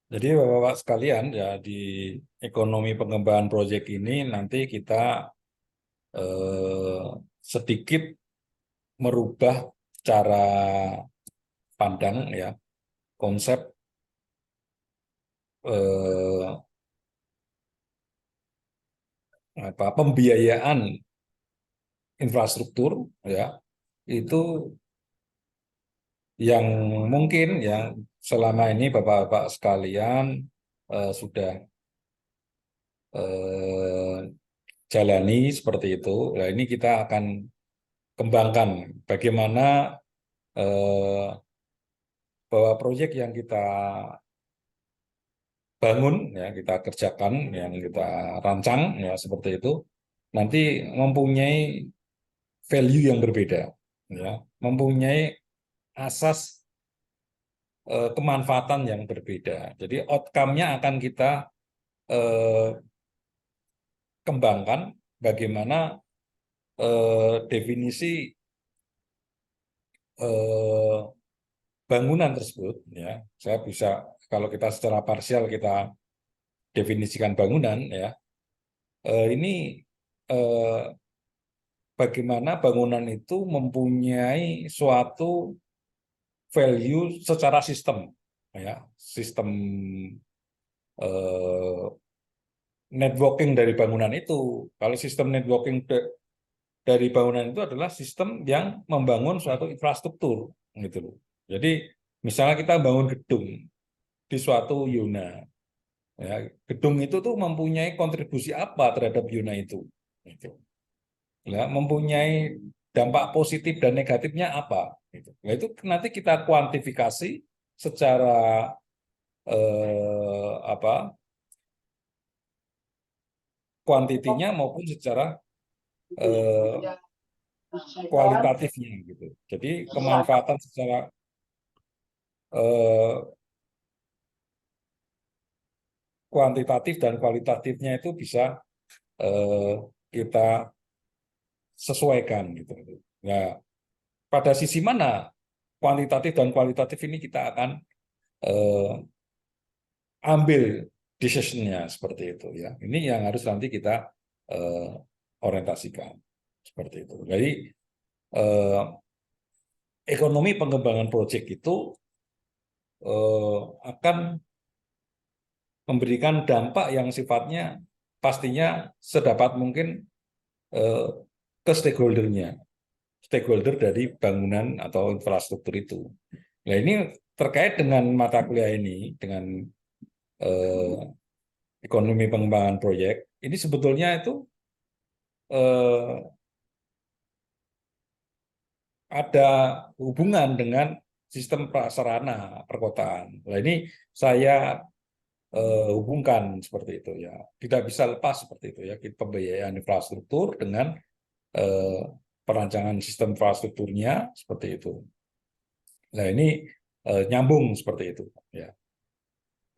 Jadi Bapak-Bapak sekalian ya di ekonomi pengembangan proyek ini nanti kita eh, sedikit merubah cara pandang ya konsep eh, pembiayaan infrastruktur ya itu yang mungkin yang selama ini Bapak-Bapak sekalian sudah eh, jalani seperti itu. Nah, ini kita akan kembangkan bagaimana eh, bahwa proyek yang kita bangun, ya kita kerjakan, yang kita rancang, ya seperti itu, nanti mempunyai value yang berbeda, ya, mempunyai asas kemanfaatan yang berbeda. Jadi outcome-nya akan kita eh, kembangkan bagaimana definisi eh, bangunan tersebut, ya. Saya bisa kalau kita secara parsial kita definisikan bangunan, ya. Ini eh, bagaimana bangunan itu mempunyai suatu value secara sistem, ya, sistem eh, networking dari bangunan itu. Kalau sistem networking dari bangunan itu adalah sistem yang membangun suatu infrastruktur, gitu loh. Jadi misalnya kita bangun gedung di suatu zona, ya, gedung itu tuh mempunyai kontribusi apa terhadap zona itu, gitu. Ya, mempunyai dampak positif dan negatifnya apa, gitu. Nah, itu nanti kita kuantifikasi secara apa kuantitinya maupun secara eh, kualitatifnya, gitu. Jadi kemanfaatan secara eh, kuantitatif dan kualitatifnya itu bisa eh, kita sesuaikan, gitu. Nah, pada sisi mana kuantitatif dan kualitatif ini kita akan eh, ambil decision-nya seperti itu, ya. Ini yang harus nanti kita eh, orientasikan seperti itu. Jadi eh, ekonomi pengembangan proyek itu akan memberikan dampak yang sifatnya pastinya sedapat mungkin eh, ke stakeholder-nya, stakeholder dari bangunan atau infrastruktur itu. Nah, ini terkait dengan mata kuliah ini, dengan eh, ekonomi pengembangan proyek, ini sebetulnya itu eh, ada hubungan dengan sistem prasarana perkotaan. Nah, ini saya hubungkan seperti itu, ya. Tidak bisa lepas seperti itu, ya. Pembiayaan infrastruktur dengan eh, perancangan sistem infrastrukturnya seperti itu. Nah, ini nyambung seperti itu, ya.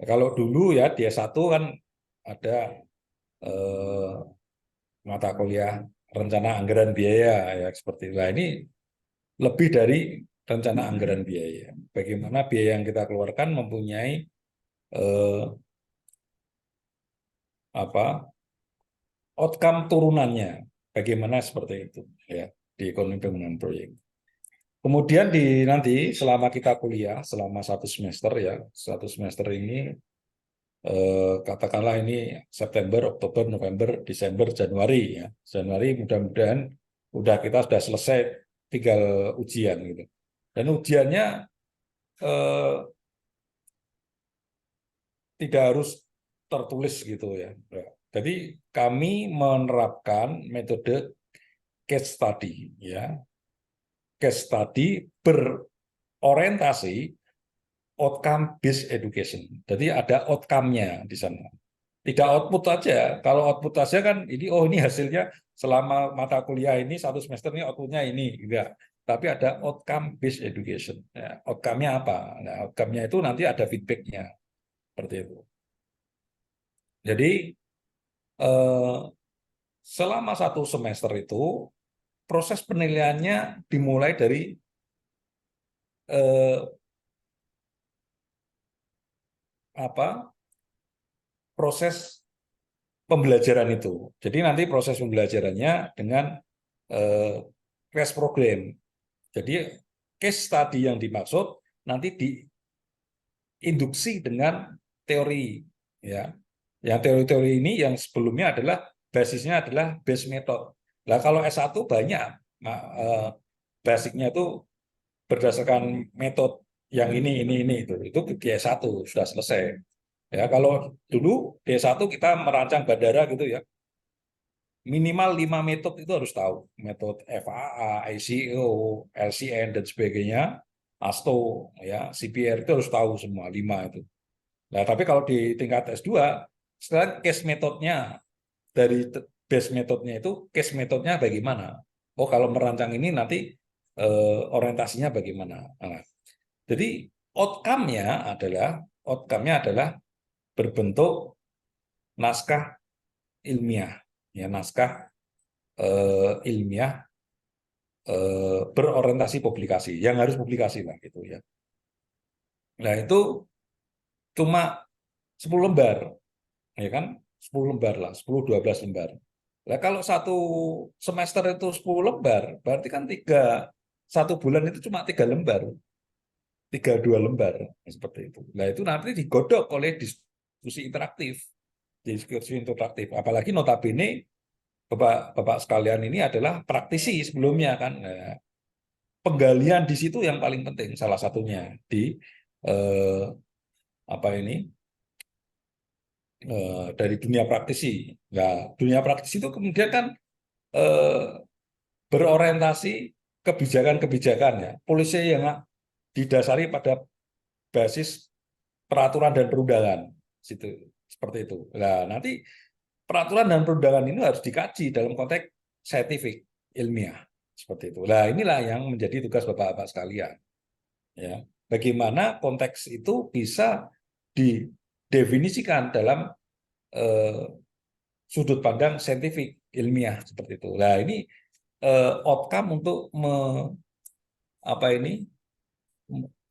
Kalau dulu ya di S1 kan ada eh, mata kuliah rencana anggaran biaya, ya seperti itu. Nah, ini lebih dari rencana anggaran biaya. Bagaimana biaya yang kita keluarkan mempunyai eh, apa outcome turunannya, bagaimana seperti itu, ya, di ekonomi bangunan proyek. Kemudian nanti selama kita kuliah selama 1 semester, ya, 1 semester ini katakanlah ini September, Oktober, November, Desember, Januari, ya. Januari mudah-mudahan kita sudah selesai, tinggal ujian, gitu. Dan ujiannya eh, tidak harus tertulis, gitu, ya. Ya. Jadi kami menerapkan metode case study, ya. Case study berorientasi outcome based education. Jadi ada outcome-nya di sana. Tidak output aja. Kalau output aja kan ini, oh ini hasilnya selama mata kuliah ini 1 semester ini outputnya ini, enggak. Tapi ada outcome based education. Ya, outcome-nya apa? Nah, outcome-nya itu nanti ada feedback-nya seperti itu. Jadi eh, selama 1 semester itu proses penilaiannya dimulai dari eh, proses pembelajaran itu. Jadi nanti proses pembelajarannya dengan crash program. Jadi case study yang dimaksud nanti diinduksi dengan teori, ya. Yang teori-teori ini yang sebelumnya adalah basisnya adalah base method. Nah, kalau S1 banyak basicnya itu berdasarkan metode yang ini itu di S1 sudah selesai. Ya, kalau dulu D1 kita merancang bandara gitu ya, minimal 5 metode itu harus tahu. Metode FAA, ICAO, LCN dan sebagainya, ASTO, ya, CPR itu harus tahu semua 5 itu. Nah, tapi kalau di tingkat S2, sekarang case metodenya dari base metodenya itu case metodenya bagaimana? Oh, kalau merancang ini nanti orientasinya bagaimana? Nah, jadi outcome-nya adalah berbentuk naskah ilmiah, ya, naskah ilmiah berorientasi publikasi, yang harus publikasi lah gitu ya. Nah, itu cuma 10 lembar, ya kan? 10 lembar lah, 10-12 lembar. Nah, kalau satu semester itu 10 lembar, berarti kan satu bulan itu cuma 3 lembar, 2 lembar, seperti itu. Nah, itu nanti digodok oleh diskusi interaktif. Diskusi interaktif. Apalagi notabene Bapak sekalian ini adalah praktisi sebelumnya kan. Nah, penggalian di situ yang paling penting, salah satunya di eh, apa ini dari dunia praktisi. Nah, dunia praktisi itu kemudian kan eh, berorientasi kebijakan-kebijakan ya, polisi yang didasari pada basis peraturan dan perundangan, situ seperti itu. Nah, nanti peraturan dan perundangan ini harus dikaji dalam konteks saintifik, ilmiah, seperti itu. Nah, inilah yang menjadi tugas Bapak-bapak sekalian. Ya, bagaimana konteks itu bisa didefinisikan dalam eh, sudut pandang saintifik, ilmiah, seperti itu. Nah, ini outcome untuk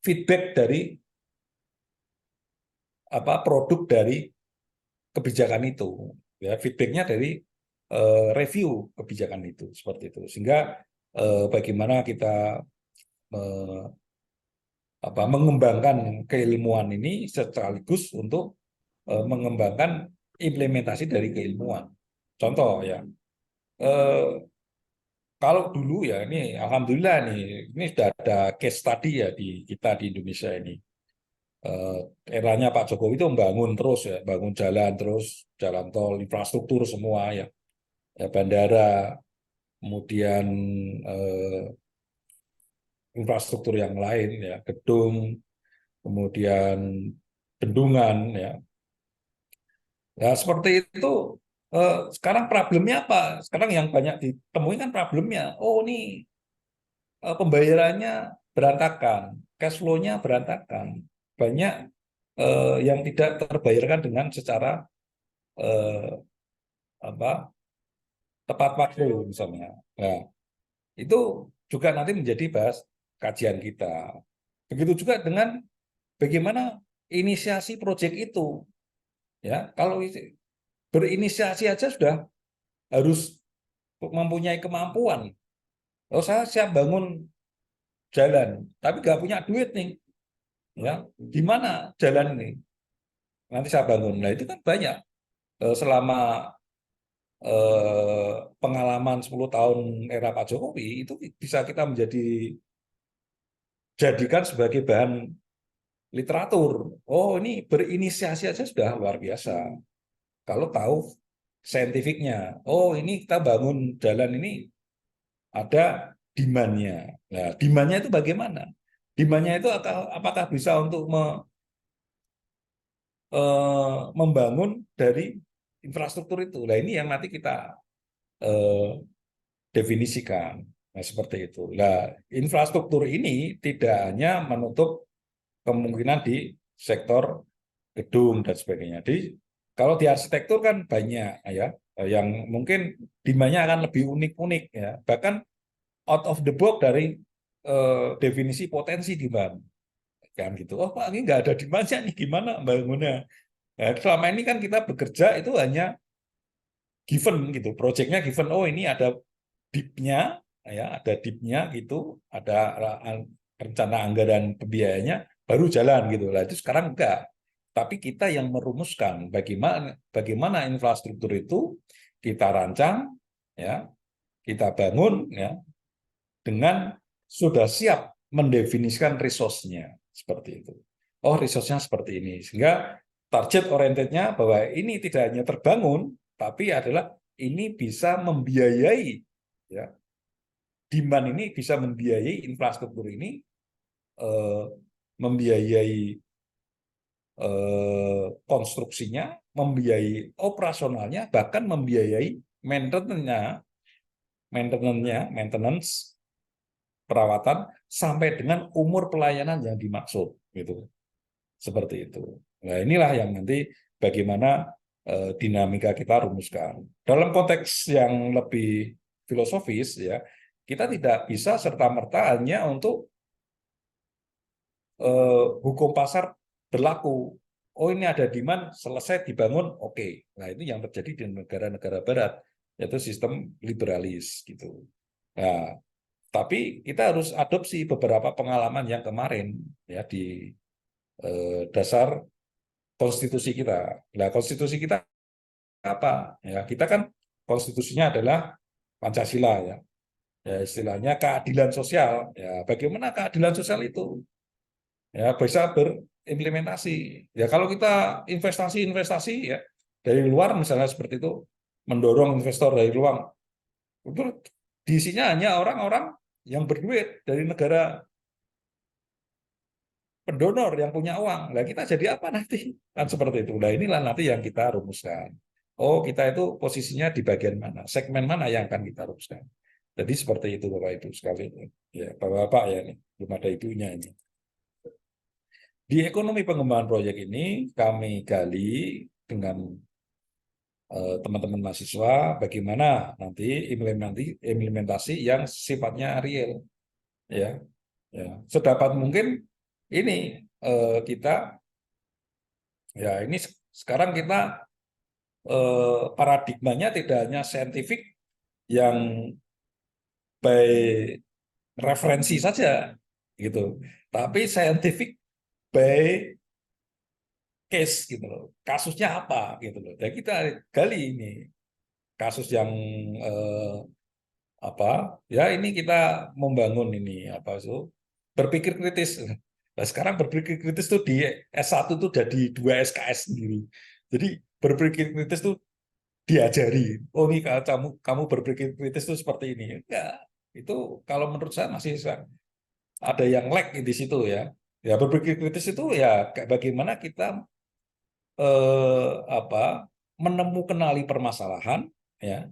feedback dari produk dari kebijakan itu, ya, feedbacknya dari review kebijakan itu, seperti itu, sehingga bagaimana kita eh, mengembangkan keilmuan ini sekaligus untuk mengembangkan implementasi dari keilmuan. Contoh ya, eh, kalau dulu ya, ini alhamdulillah nih, ini sudah ada case study ya di kita di Indonesia ini. Eh, Eranya Pak Jokowi itu membangun terus ya, bangun jalan terus, jalan tol, infrastruktur semua ya, ya, bandara, kemudian eh, infrastruktur yang lain ya, gedung, kemudian bendungan ya. Nah, seperti itu. Sekarang problemnya apa? Sekarang yang banyak ditemui kan problemnya. Oh, ini pembayarannya berantakan, cash flow-nya berantakan. Banyak yang tidak terbayarkan dengan secara eh, apa tepat waktu misalnya. Nah, itu juga nanti menjadi bahas kajian kita. Begitu juga dengan bagaimana inisiasi proyek itu. Ya, kalau berinisiasi aja sudah harus mempunyai kemampuan. Oh, saya siap bangun jalan, tapi nggak punya duit nih. Ya, di mana jalan ini? Nanti saya bangun. Nah, itu kan banyak. Selama pengalaman 10 tahun era Pak Jokowi, itu bisa kita jadikan sebagai bahan literatur. Oh, ini berinisiasi aja sudah luar biasa. Kalau tahu saintifiknya, oh ini kita bangun jalan ini ada demand-nya. Nah, demand-nya itu bagaimana? Demand-nya itu apakah bisa untuk membangun dari infrastruktur itu. Nah, ini yang nanti kita eh, definisikan. Nah, seperti itu. Nah, infrastruktur ini tidak hanya menutup kemungkinan di sektor gedung dan sebagainya. Jadi, kalau di arsitektur kan banyak ya, yang mungkin demand-nya akan lebih unik-unik ya. Bahkan out of the box dari definisi potensi demand. kan gitu. Oh Pak, ini nggak ada demand-nya nih, gimana bangunnya? Nah, selama ini kan kita bekerja itu hanya given gitu, proyeknya given. Oh ini ada dip-nya, ya ada dip-nya gitu, ada rencana anggaran pembiayanya, baru jalan gitu. Lah itu sekarang enggak. Tapi kita yang merumuskan bagaimana infrastruktur itu kita rancang, ya kita bangun, ya dengan sudah siap mendefinisikan resource-nya seperti itu. Oh resource-nya seperti ini, sehingga target orientednya bahwa ini tidak hanya terbangun, tapi adalah ini bisa membiayai, ya demand ini bisa membiayai infrastruktur ini, eh, membiayai konstruksinya, membiayai operasionalnya, bahkan membiayai maintenance, perawatan sampai dengan umur pelayanan yang dimaksud, gitu. Seperti itu. Nah, inilah yang nanti bagaimana dinamika kita rumuskan. Dalam konteks yang lebih filosofis, ya, kita tidak bisa serta-merta hanya untuk hukum pasar berlaku. Oh ini ada demand, selesai dibangun, oke. Nah itu yang terjadi di negara-negara Barat, yaitu sistem liberalis gitu. Nah, tapi kita harus adopsi beberapa pengalaman yang kemarin ya di dasar konstitusi kita. Nah konstitusi kita apa? Ya kita kan konstitusinya adalah Pancasila ya. Ya istilahnya keadilan sosial. Ya bagaimana keadilan sosial itu? Ya bisa berimplementasi. Ya kalau kita investasi ya dari luar misalnya seperti itu, mendorong investor dari luar, itu diisinya hanya orang-orang yang berduit dari negara pendonor yang punya uang. Nah kita jadi apa nanti? Kan seperti itu. Nah inilah nanti yang kita rumuskan. Oh kita itu posisinya di bagian mana, segmen mana yang akan kita rumuskan. Jadi seperti itu Bapak Ibu sekalian. Ya Bapak-Bapak ya nih, belum ada ibunya ini. Di ekonomi pengembangan proyek ini kami gali dengan teman-teman mahasiswa bagaimana nanti implementasi yang sifatnya real, ya, ya. Sedapat mungkin ini kita, ya ini sekarang kita paradigmanya tidak hanya saintifik yang by referensi saja, gitu, tapi saintifik by case gitu loh. Kasusnya apa gitu loh. Dan kita gali ini kasus yang eh, apa? Ya ini kita membangun ini apa itu berpikir kritis. Nah, sekarang berpikir kritis tuh di S1 tuh jadi 2 SKS sendiri. Jadi berpikir kritis tuh diajari. Oh ini kamu berpikir kritis tuh seperti ini. Enggak. Itu kalau menurut saya masih ada yang lag di situ ya. Ya berpikir kritis itu ya kayak bagaimana kita apa menemukanali permasalahan ya.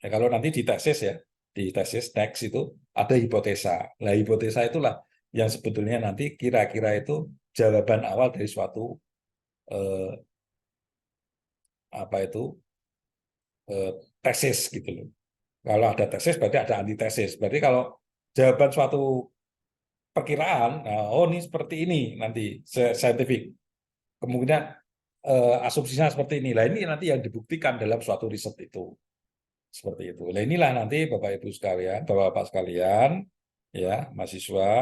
Ya kalau nanti di tesis ya, di tesis next itu ada hipotesa. Nah, hipotesa itulah yang sebetulnya nanti kira-kira itu jawaban awal dari suatu eh, apa itu eh, tesis gitu loh. Kalau ada tesis berarti ada antitesis. Berarti kalau jawaban suatu perkiraan, nah, oh ini seperti ini nanti scientific. Kemudian asumsinya seperti ini. Lah ini nanti yang dibuktikan dalam suatu riset itu. Seperti itu. Nah inilah nanti Bapak Ibu sekalian, Bapak-Bapak sekalian, ya mahasiswa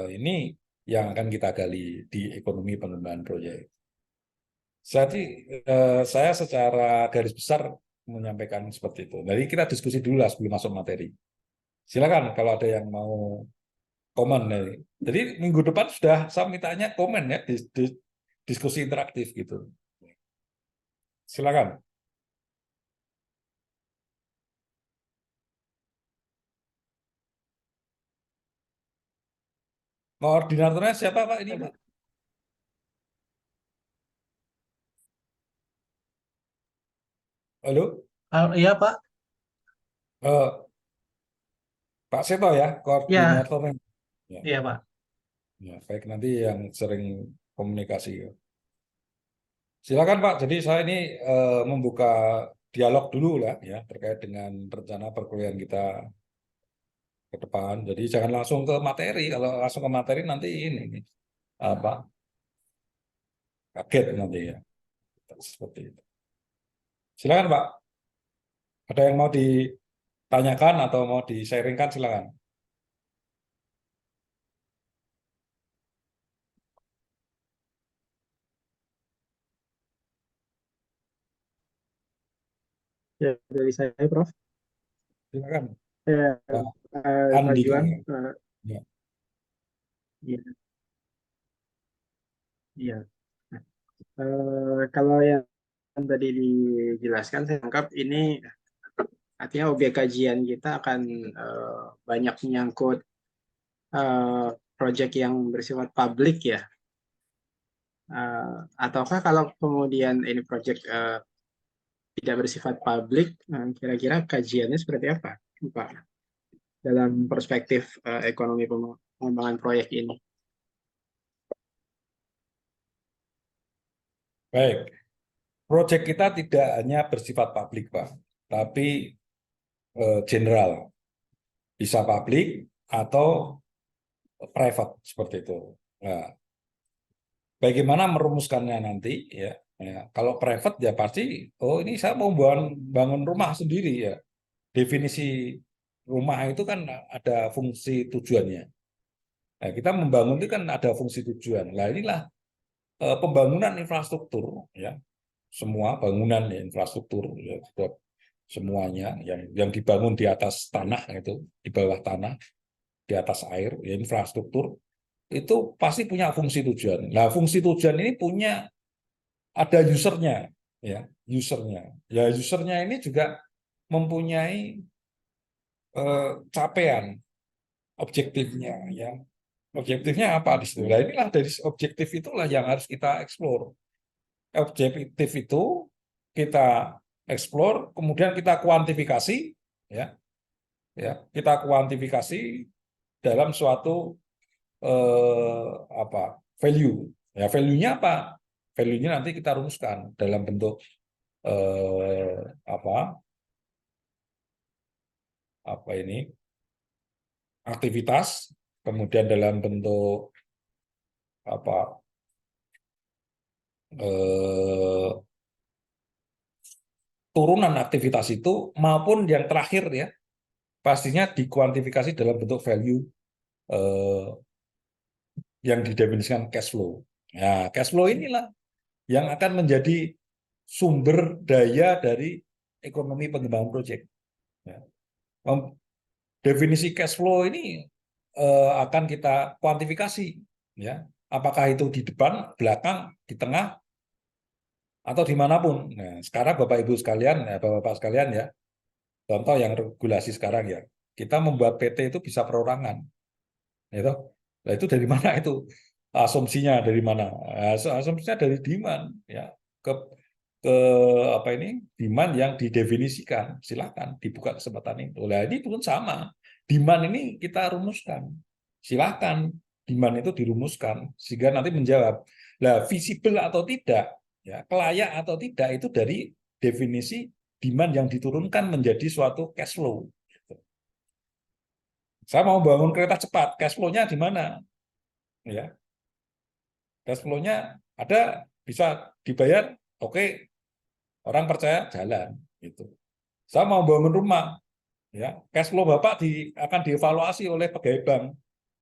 ini yang akan kita gali di ekonomi pengembangan proyek. Jadi saya secara garis besar menyampaikan seperti itu. Jadi kita diskusi dulu lah sebelum masuk materi. Silakan kalau ada yang mau komen. Jadi minggu depan sudah saya mintanya komen ya di diskusi interaktif gitu. Silakan. Koordinatornya siapa Pak ini Pak? Halo? Iya Pak, Eh, Pak Seto ya, ya, koordinatornya. Ya, iya Pak. ya, baik nanti yang sering komunikasi. Silakan Pak. Jadi saya ini membuka dialog dulu lah ya terkait dengan rencana perkuliahan kita ke depan. Jadi jangan langsung ke materi. Kalau langsung ke materi nanti ini apa kaget nanti ya. Seperti itu. Silakan Pak. Ada yang mau ditanyakan atau mau di-sharingkan silakan. Ya, dari saya, Prof. Silakan. Eh, Pak Pak Andika Juan, ya. Ya. iya, iya. Kalau yang tadi dijelaskan, saya anggap ini artinya objek kajian kita akan banyak menyangkut proyek yang bersifat publik ya. Ataukah kalau kemudian ini proyek tidak bersifat publik, kira-kira kajiannya seperti apa, Pak, dalam perspektif ekonomi pengembangan proyek ini? Baik. Proyek kita tidak hanya bersifat publik, Pak, tapi general. Bisa publik atau private seperti itu. Nah, bagaimana merumuskannya nanti ya? Ya, kalau private ya pasti, oh ini saya mau bangun rumah sendiri ya. Definisi rumah itu kan ada fungsi tujuannya. Nah, kita membangun itu kan ada fungsi tujuan. Nah, inilah pembangunan infrastruktur ya. Semua bangunan ya, infrastruktur ya, semuanya yang dibangun di atas tanah itu, di bawah tanah, di atas air, ya infrastruktur itu pasti punya fungsi tujuan. Nah, fungsi tujuan ini punya ada usernya, ya usernya. Ya usernya ini juga mempunyai capaian objektifnya, ya. Objektifnya apa di situ? Nah, inilah dari objektif itulah yang harus kita eksplor. Objektif itu kita eksplor, kemudian kita kuantifikasi, ya, ya, kita kuantifikasi dalam suatu apa value. Ya, value-nya apa? Value-nya nanti kita rumuskan dalam bentuk apa apa ini aktivitas, kemudian dalam bentuk apa eh, turunan aktivitas itu maupun yang terakhir ya pastinya dikuantifikasi dalam bentuk value eh, yang didefinisikan cash flow. Nah, cash flow inilah yang akan menjadi sumber daya dari ekonomi pengembangan proyek. Ya. Definisi cash flow ini akan kita kuantifikasi, ya. Apakah itu di depan, belakang, di tengah, atau dimanapun. Nah, sekarang Bapak Ibu sekalian, ya, Bapak-Bapak sekalian ya, contoh yang regulasi sekarang ya, kita membuat PT itu bisa perorangan, gitu. Nah, itu dari mana itu? Asumsinya dari mana? Asumsinya dari demand, ya. Ke ke apa ini demand yang didefinisikan, silakan dibuka kesempatan itu. Nah, ini pun sama, demand ini kita rumuskan, silakan demand itu dirumuskan sehingga nanti menjawab lah visible atau tidak, ya layak atau tidak itu dari definisi demand yang diturunkan menjadi suatu cash flow. Saya mau bangun kereta cepat, cash flow-nya di mana, ya cash flow-nya ada, bisa dibayar, oke, orang percaya jalan gitu. Saya mau bangun rumah, ya cash flow Bapak akan dievaluasi oleh pegawai bank.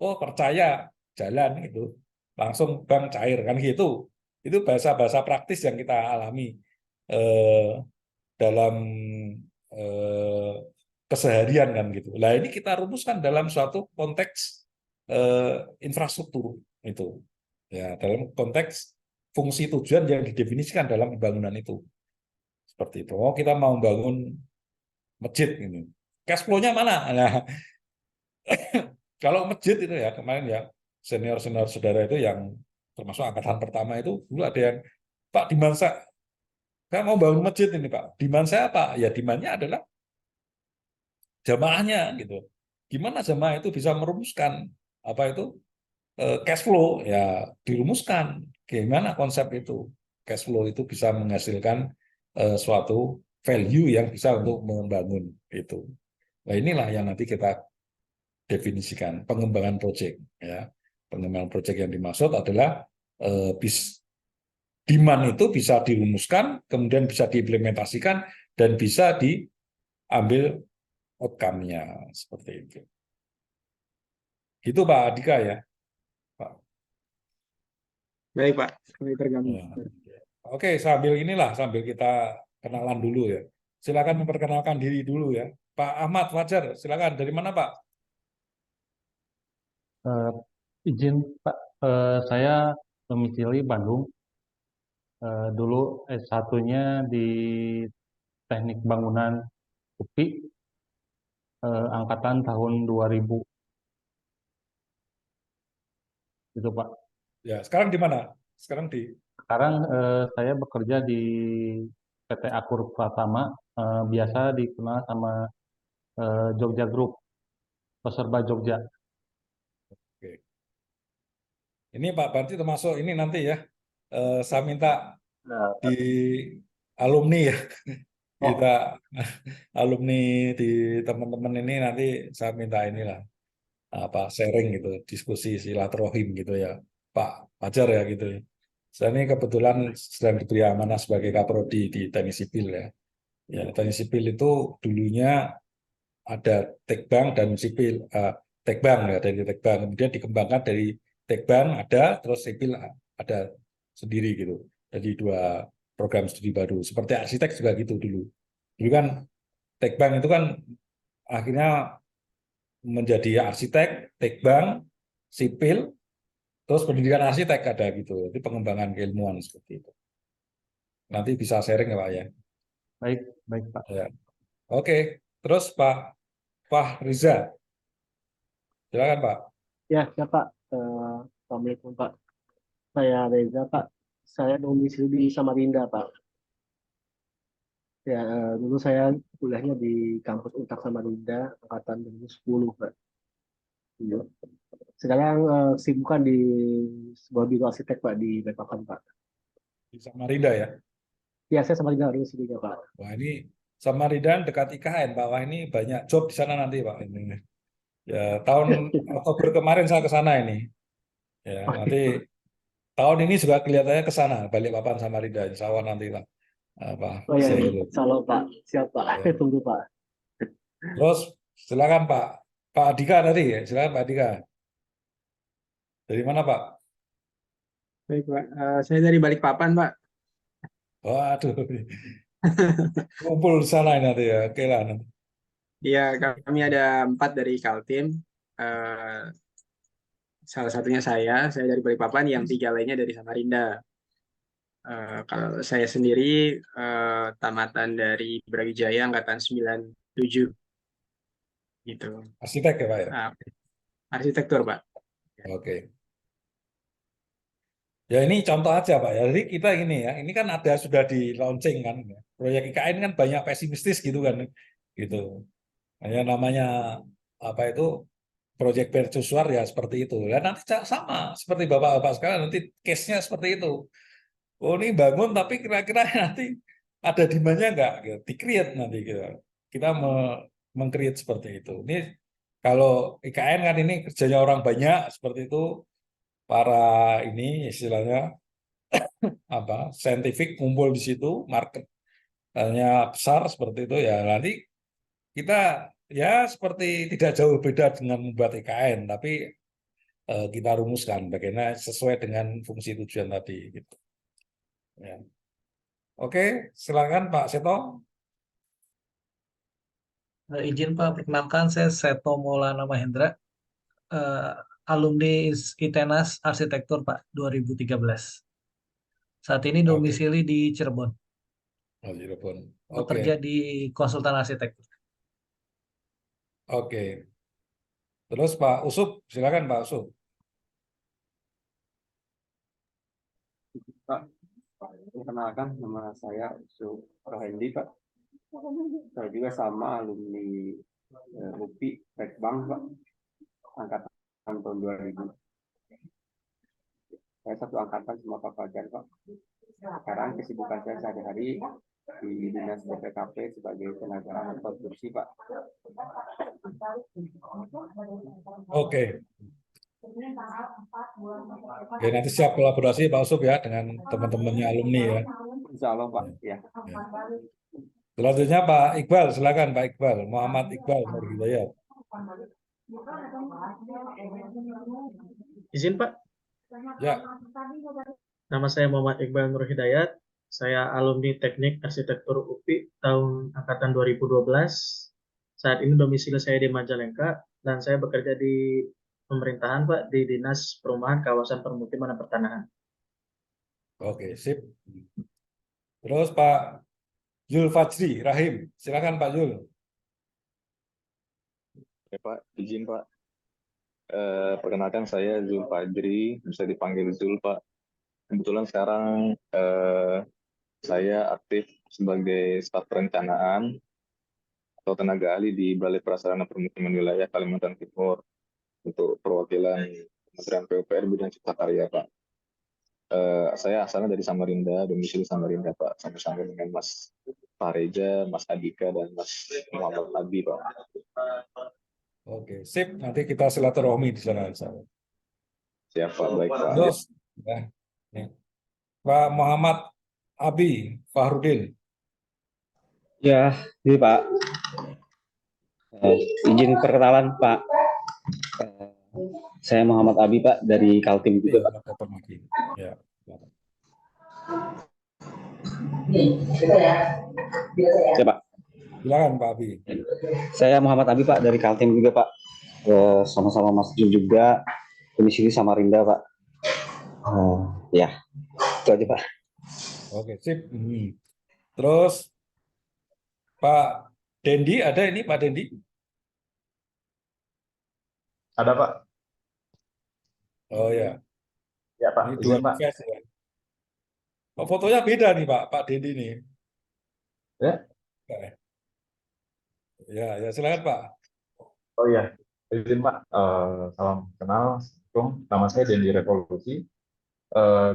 Oh percaya jalan gitu, langsung bank cair kan gitu. Itu bahasa-bahasa praktis yang kita alami eh, dalam eh, keseharian kan gitu. Nah ini kita rumuskan dalam suatu konteks infrastruktur itu, ya dalam konteks fungsi tujuan yang didefinisikan dalam pembangunan itu seperti itu. Oh kita mau bangun masjid ini. Cash flow-nya mana? Nah, kalau masjid itu ya kemarin ya senior-senior saudara itu yang termasuk angkatan pertama itu dulu ada yang Pak demand saya mau bangun masjid ini Pak. Demand saya apa? Ya demandnya adalah jamaahnya gitu. Gimana jamaah itu bisa merumuskan apa itu cash flow? Ya dirumuskan. Gimana konsep itu? Cash flow itu bisa menghasilkan suatu value yang bisa untuk membangun itu. Nah inilah yang nanti kita definisikan pengembangan proyek ya. Pengembangan proyek yang dimaksud adalah demand itu bisa dirumuskan, kemudian bisa diimplementasikan dan bisa diambil outcome-nya seperti itu. Gitu Pak Adika ya, Pak. Baik, Pak. Kami Ya. tergambar. Oke, sambil kita kenalan dulu ya. Silakan memperkenalkan diri dulu ya. Pak Ahmad Fajar, silakan. Dari mana Pak? Eh, izin Pak, saya domisili Bandung. Dulu S1-nya di Teknik Bangunan UPI, angkatan tahun 2000 gitu Pak. Ya, sekarang di mana? Sekarang di Sekarang saya bekerja di PT Akur Pratama, biasa dikenal sama Jogja Group, Peserba Jogja. Oke. Ini Pak Barti termasuk ini nanti ya. Saya minta di alumni ya. Kita Oh, alumni di teman-teman ini nanti saya minta inilah apa sharing gitu, diskusi silaturahim gitu ya. Pak Fajar ya gitu ya. Saya ini kebetulan sedang diberi amanah sebagai kaprodi di Teknik Sipil ya. Ya, Teknik Sipil itu dulunya ada Tekbang dan Sipil. Tekbang ya dari Tekbang, kemudian dikembangkan dari Tekbang ada, terus Sipil ada sendiri gitu. Jadi dua program studi baru. Seperti arsitek juga gitu dulu. Dulu kan Tekbang itu kan akhirnya menjadi arsitek, Tekbang, Sipil, terus pendidikan arsitek ada gitu. Itu pengembangan keilmuan seperti itu. Nanti bisa sharing ya Pak ya. baik, baik Pak. Ya. Oke, terus Pak Riza, silakan Pak. Ya, ya Pak. Assalamualaikum Pak. Saya Reza Pak. Saya domisili di Samarinda Pak. Ya, dulu saya kuliahnya di kampus Untak Samarinda, angkatan 2010 Pak. Iya. Sekarang sibukan di sebuah biro arsitek Pak di Balikpapan Pak. Di Samarinda ya. Ya, saya Samarinda domisilinya Pak. Wah ini Samarinda dekat IKN Pak. Wah ini banyak job di sana nanti Pak. Ini. Ya tahun Oktober kemarin saya ke sana ini. Ya Oh, nanti tahun ini juga kelihatannya ke sana Balikpapan Samarinda. Insya Allah nanti lah apa oh ya, saya salam Pak. Siap Pak. ya. Tunggu Pak. Terus silakan Pak Adika tadi ya. Silakan Pak Adika. Dari mana Pak? Baik, Pak. Saya dari Balikpapan, Pak. Waduh, kumpul di sana ini nanti ya. Oke lah. Nanti. Iya, kami ada 4 dari Kaltim. Eh, Salah satunya saya dari Balikpapan, yang 3 lainnya dari Samarinda. Kalau saya sendiri tamatan dari Brawijaya angkatan 97 gitu. Arsitek ya Pak ya. Ah, arsitektur, Pak. Oke. Ya ini contoh aja Pak ya. Jadi kita ini ya, ini kan ada sudah di launching kan. Ya. Proyek IKN kan banyak pesimistis gitu kan. Gitu. Hanya namanya apa itu proyek mercusuar ya seperti itu. Dan nanti sama seperti Bapak-bapak sekarang nanti case-nya seperti itu. Oh ini bangun tapi kira-kira nanti ada demand-nya enggak? Gitu. Di-create nanti gitu. Kita meng-create seperti itu. Ini kalau IKN kan ini kerjanya orang banyak seperti itu. Para ini istilahnya apa saintifik ngumpul di situ marketnya besar seperti itu ya nanti kita ya seperti tidak jauh beda dengan membuat IKN tapi kita rumuskan bagaimana sesuai dengan fungsi tujuan tadi gitu ya. Oke silakan Pak Seto. Izin Pak, perkenalkan saya Seto Maulana Mahendra, eh, alumni ITENAS Arsitektur Pak 2013. Saat ini Oke. domisili di Cirebon, Oh, Cirebon. Oke. bekerja di konsultan arsitektur. Oke terus Pak Usup silakan Pak Usup. Pak, perkenalkan nama saya Yusuf Rohendi, Pak. Saya juga sama alumni UPI Tekbang, Pak, angkatan tahun 2000. Saya satu angkatan sama Pak Fajar, Pak. Sekarang kesibukan saya sehari-hari di Dinas PPKP sebagai tenaga konstruksi, Pak. Oke. Oke, nanti siap kolaborasi Pak Usup ya dengan teman-temannya alumni ya. Insya Allah, Pak. Ya. Ya. Selanjutnya Pak Iqbal, silakan Pak Iqbal, Muhammad Iqbal Nur Hidayat. Izin Pak, Ya, nama saya Muhammad Iqbal Nur Hidayat. Saya alumni Teknik Arsitektur UPI tahun angkatan 2012. Saat ini domisili saya di Majalengka dan saya bekerja di pemerintahan Pak di Dinas Perumahan Kawasan Permukiman dan Pertanahan. oke, sip. Terus Pak Yul Fajri Rahim, silakan Pak Yul. Ya Pak, izin Pak. Perkenalkan saya Zul Fajri, bisa dipanggil Zul Pak. Kebetulan sekarang saya aktif sebagai staf perencanaan atau tenaga ahli di Balai Prasarana Permukiman Wilayah Kalimantan Timur untuk perwakilan Kementerian PUPR bidang Cipta Karya Pak. Saya asalnya dari Samarinda, domisili Samarinda Pak, sama-sama dengan Mas Fareja, Mas Adika, dan Mas Muhammad Abi Pak. Oke, sip. Nanti kita silaturahmi di sana. Siap Pak, baik Pak. Terus, ya, nih. Pak Muhammad Abi Fahrudin. Ya, ini Pak. Izin perkenalan Pak. Saya Muhammad Abi Pak dari Kaltim juga Pak. Ya. Ya Pak. Silakan Pak Abi. Saya Muhammad Abi Pak dari Kaltim juga Pak. Sama-sama Mas Jul juga. Domisili Samarinda Pak. Ya, itu aja Pak. Oke, sip. Terus Pak Dendi, ada ini Pak Dendi? Ada Pak. Oh ya. Ya Pak, Ini dua izin Pak. face ya. Oh, fotonya beda nih Pak Dendi nih. Ya. Ya, silakan Pak. Oh iya, izin Pak. Salam kenal, Assalamualaikum. Nama saya Dendi Revolusi.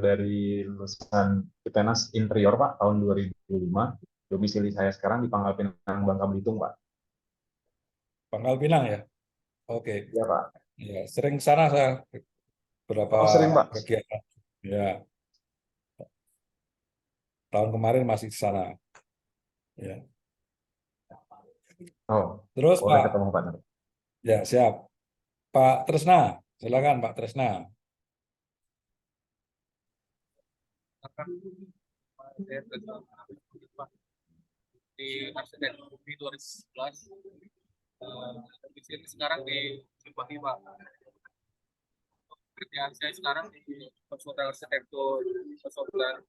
Dari lulusan ITENAS Interior Pak, tahun 2005. Domisili saya sekarang di Pangkal Pinang, Bangka Belitung Pak. Pangkal Pinang ya? Oke. Ya Pak. Ya, sering ke sana saya berapa sering Pak. kegiatan. Ya. Tahun kemarin masih di sana. Ya. Oh, Terus boleh Pak. ketemu Pak. Ya, siap. Pak Tresna, silakan Pak Tresna. Di arsitek UPI 2011, di sini sekarang di Cimahi Pak. Kerjaan saya sekarang di konsultan arsitektur, konsultan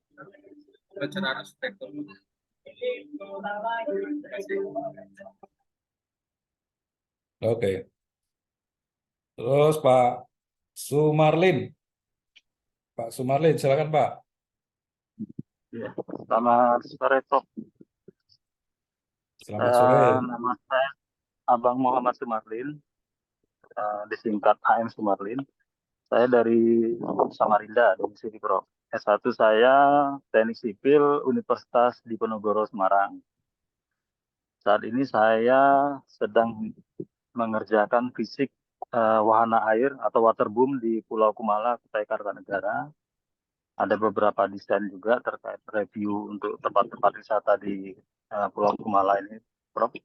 perencanaan arsitektur. Oke. Terus Pak Sumarlin. Pak Sumarlin, silakan Pak. Selamat sore, Prof. Selamat sore. Nama saya Abang Muhammad Sumarlin, disingkat AM Sumarlin. Saya dari Samarinda, domisili Prof. S1 saya Teknik Sipil Universitas Diponegoro Semarang. Saat ini saya sedang mengerjakan fisik wahana air atau waterboom di Pulau Kumala, Kutai Kartanegara. Ada beberapa desain juga terkait review untuk tempat-tempat wisata di Pulau Kumala ini, Prof.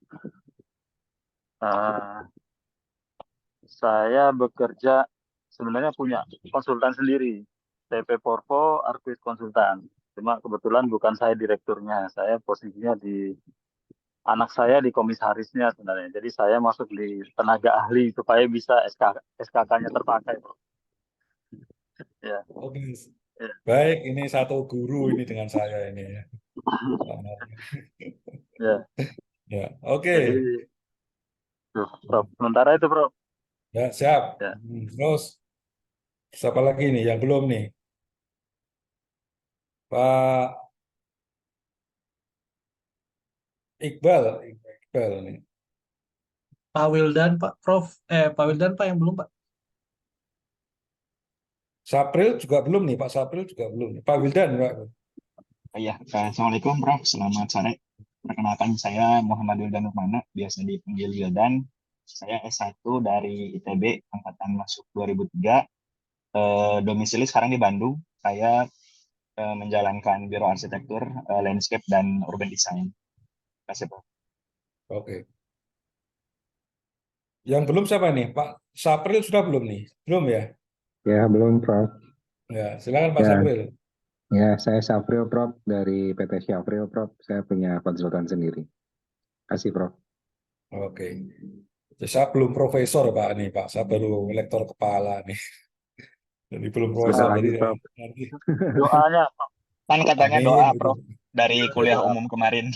Saya bekerja sebenarnya punya konsultan sendiri, TP Porvo Arquis Konsultan. Cuma kebetulan bukan saya direkturnya, saya posisinya di anak saya di komisarisnya sebenarnya. Jadi saya masuk di tenaga ahli supaya bisa SKK-nya terpakai, Prof. Ya. Oke. Ya. Baik, ini satu guru ini dengan saya ini. Ya. Ya, oke. Jadi, Prof. Sementara itu, Prof. Ya, siap. Ya. Terus siapa lagi nih yang belum nih? Pak Iqbal nih. Pak Wildan, Pak Prof. Pak Wildan, Pak, yang belum, Pak. Sapril juga belum nih, Pak Sapril juga belum nih. Pak Wildan, Pak. Iya, Assalamualaikum Prof. Selamat sore. Perkenalkan saya Muhammad Wildan Nurmana, biasa dipanggil Wildan. Saya S1 dari ITB, angkatan masuk 2003. Domisili sekarang di Bandung. Saya menjalankan Biro Arsitektur, Landscape, dan Urban Design. Terima kasih, Prof. Oke. Yang belum siapa nih? Pak Sapril sudah belum nih? Belum ya? Ya, belum, Prof. Ya, silakan Pak Ya, Sapril. ya, saya Syafril, Prof, dari PT Syafril, Prof. Saya punya konsultan sendiri. Kasih, Prof. Oke. Saya belum profesor Pak nih Pak. Saya baru lektor kepala nih. Jadi belum Sebentar profesor. lagi, Jadi Prof. nanti. Doanya, kan katanya Amin. doa, Gitu. Prof, dari kuliah Doa. umum kemarin.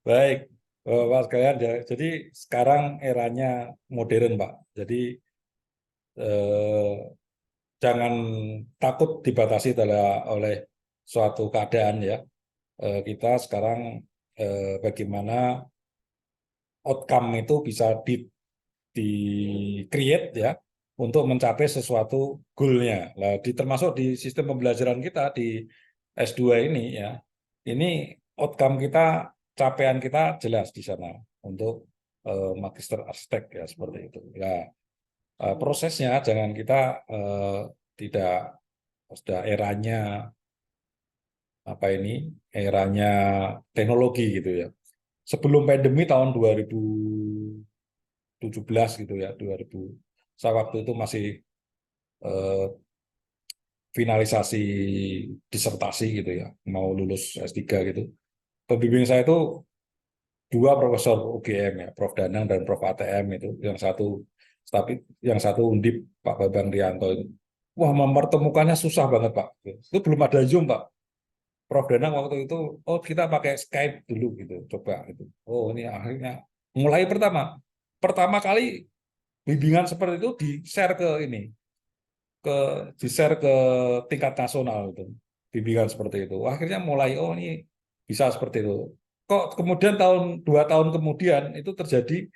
Baik, Pak sekalian. Jadi sekarang eranya modern Pak. Jadi eh, jangan takut dibatasi oleh suatu keadaan ya. Kita sekarang bagaimana outcome itu bisa di create ya untuk mencapai sesuatu goalnya. Nah, termasuk di sistem pembelajaran kita di S2 ini ya, ini outcome kita, capaian kita jelas di sana untuk magister arsitek ya seperti itu. Ya, prosesnya jangan kita tidak sudah eranya apa ini eranya teknologi gitu ya. Sebelum pandemi tahun 2017 gitu ya, 2000 saya waktu itu masih eh, finalisasi disertasi gitu ya, mau lulus S3 gitu. Pembimbing saya itu dua profesor UGM ya, Prof Danang dan Prof ATM itu, yang satu Undip Pak Bambang Rianto itu. Wah, mempertemukannya susah banget Pak. Itu belum ada Zoom Pak. Prof Danang waktu itu, oh kita pakai Skype dulu gitu, coba gitu. Oh ini akhirnya mulai pertama kali bimbingan seperti itu di-share ke tingkat nasional itu, bimbingan seperti itu. Akhirnya mulai oh ini bisa seperti itu. Kok kemudian 2 tahun kemudian itu terjadi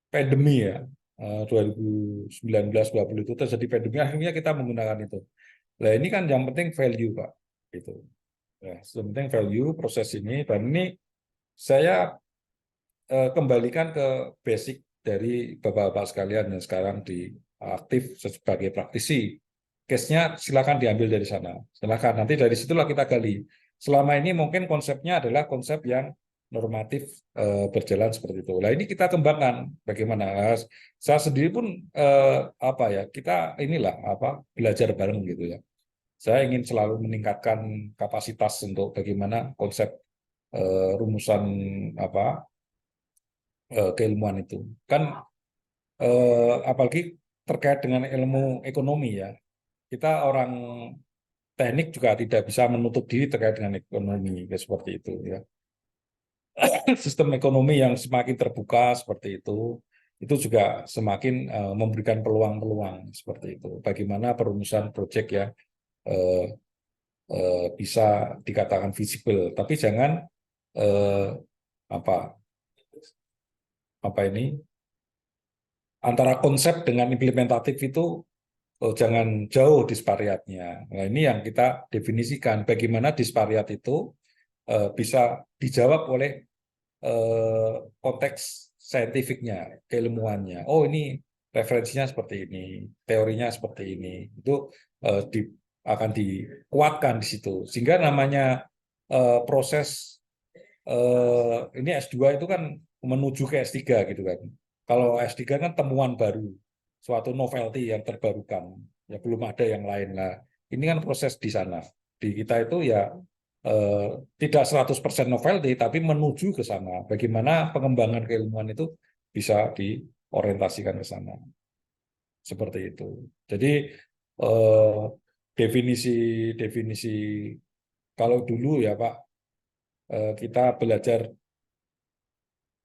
pandemi ya, 2019-2020 itu terjadi pandemi, akhirnya kita menggunakan itu. Nah ini kan yang penting value Pak, gitu. Ya, yang penting value proses ini, dan ini saya kembalikan ke basic dari bapak-bapak sekalian yang sekarang aktif sebagai praktisi. Case-nya silakan diambil dari sana. Silakan, nanti dari situlah kita gali. Selama ini mungkin konsepnya adalah konsep yang normatif, berjalan seperti itu. Nah ini kita kembangkan bagaimana. Saya sendiri pun kita inilah belajar bareng gitu ya. Saya ingin selalu meningkatkan kapasitas untuk bagaimana konsep rumusan keilmuan itu kan, apalagi terkait dengan ilmu ekonomi ya, kita orang teknik juga tidak bisa menutup diri terkait dengan ekonomi ya, seperti itu ya. Sistem ekonomi yang semakin terbuka seperti itu juga semakin memberikan peluang-peluang seperti itu, bagaimana perumusan proyek ya eh, bisa dikatakan visible, tapi jangan eh, apa apa ini antara konsep dengan implementatif itu jangan jauh dispariatnya. Nah, ini yang kita definisikan bagaimana dispariat itu bisa dijawab oleh konteks saintifiknya, keilmuannya. Oh, ini referensinya seperti ini, teorinya seperti ini. Itu akan dikuatkan di situ. Sehingga namanya proses ini S2 itu kan menuju ke S3 gitu kan. Kalau S3 kan temuan baru, suatu novelty yang terbarukan, ya belum ada yang lain lah. Ini kan proses di sana. Di kita itu ya eh, tidak 100% novelty, tapi menuju ke sana. Bagaimana pengembangan keilmuan itu bisa diorientasikan ke sana. Seperti itu. Jadi eh, definisi kalau dulu ya Pak, kita belajar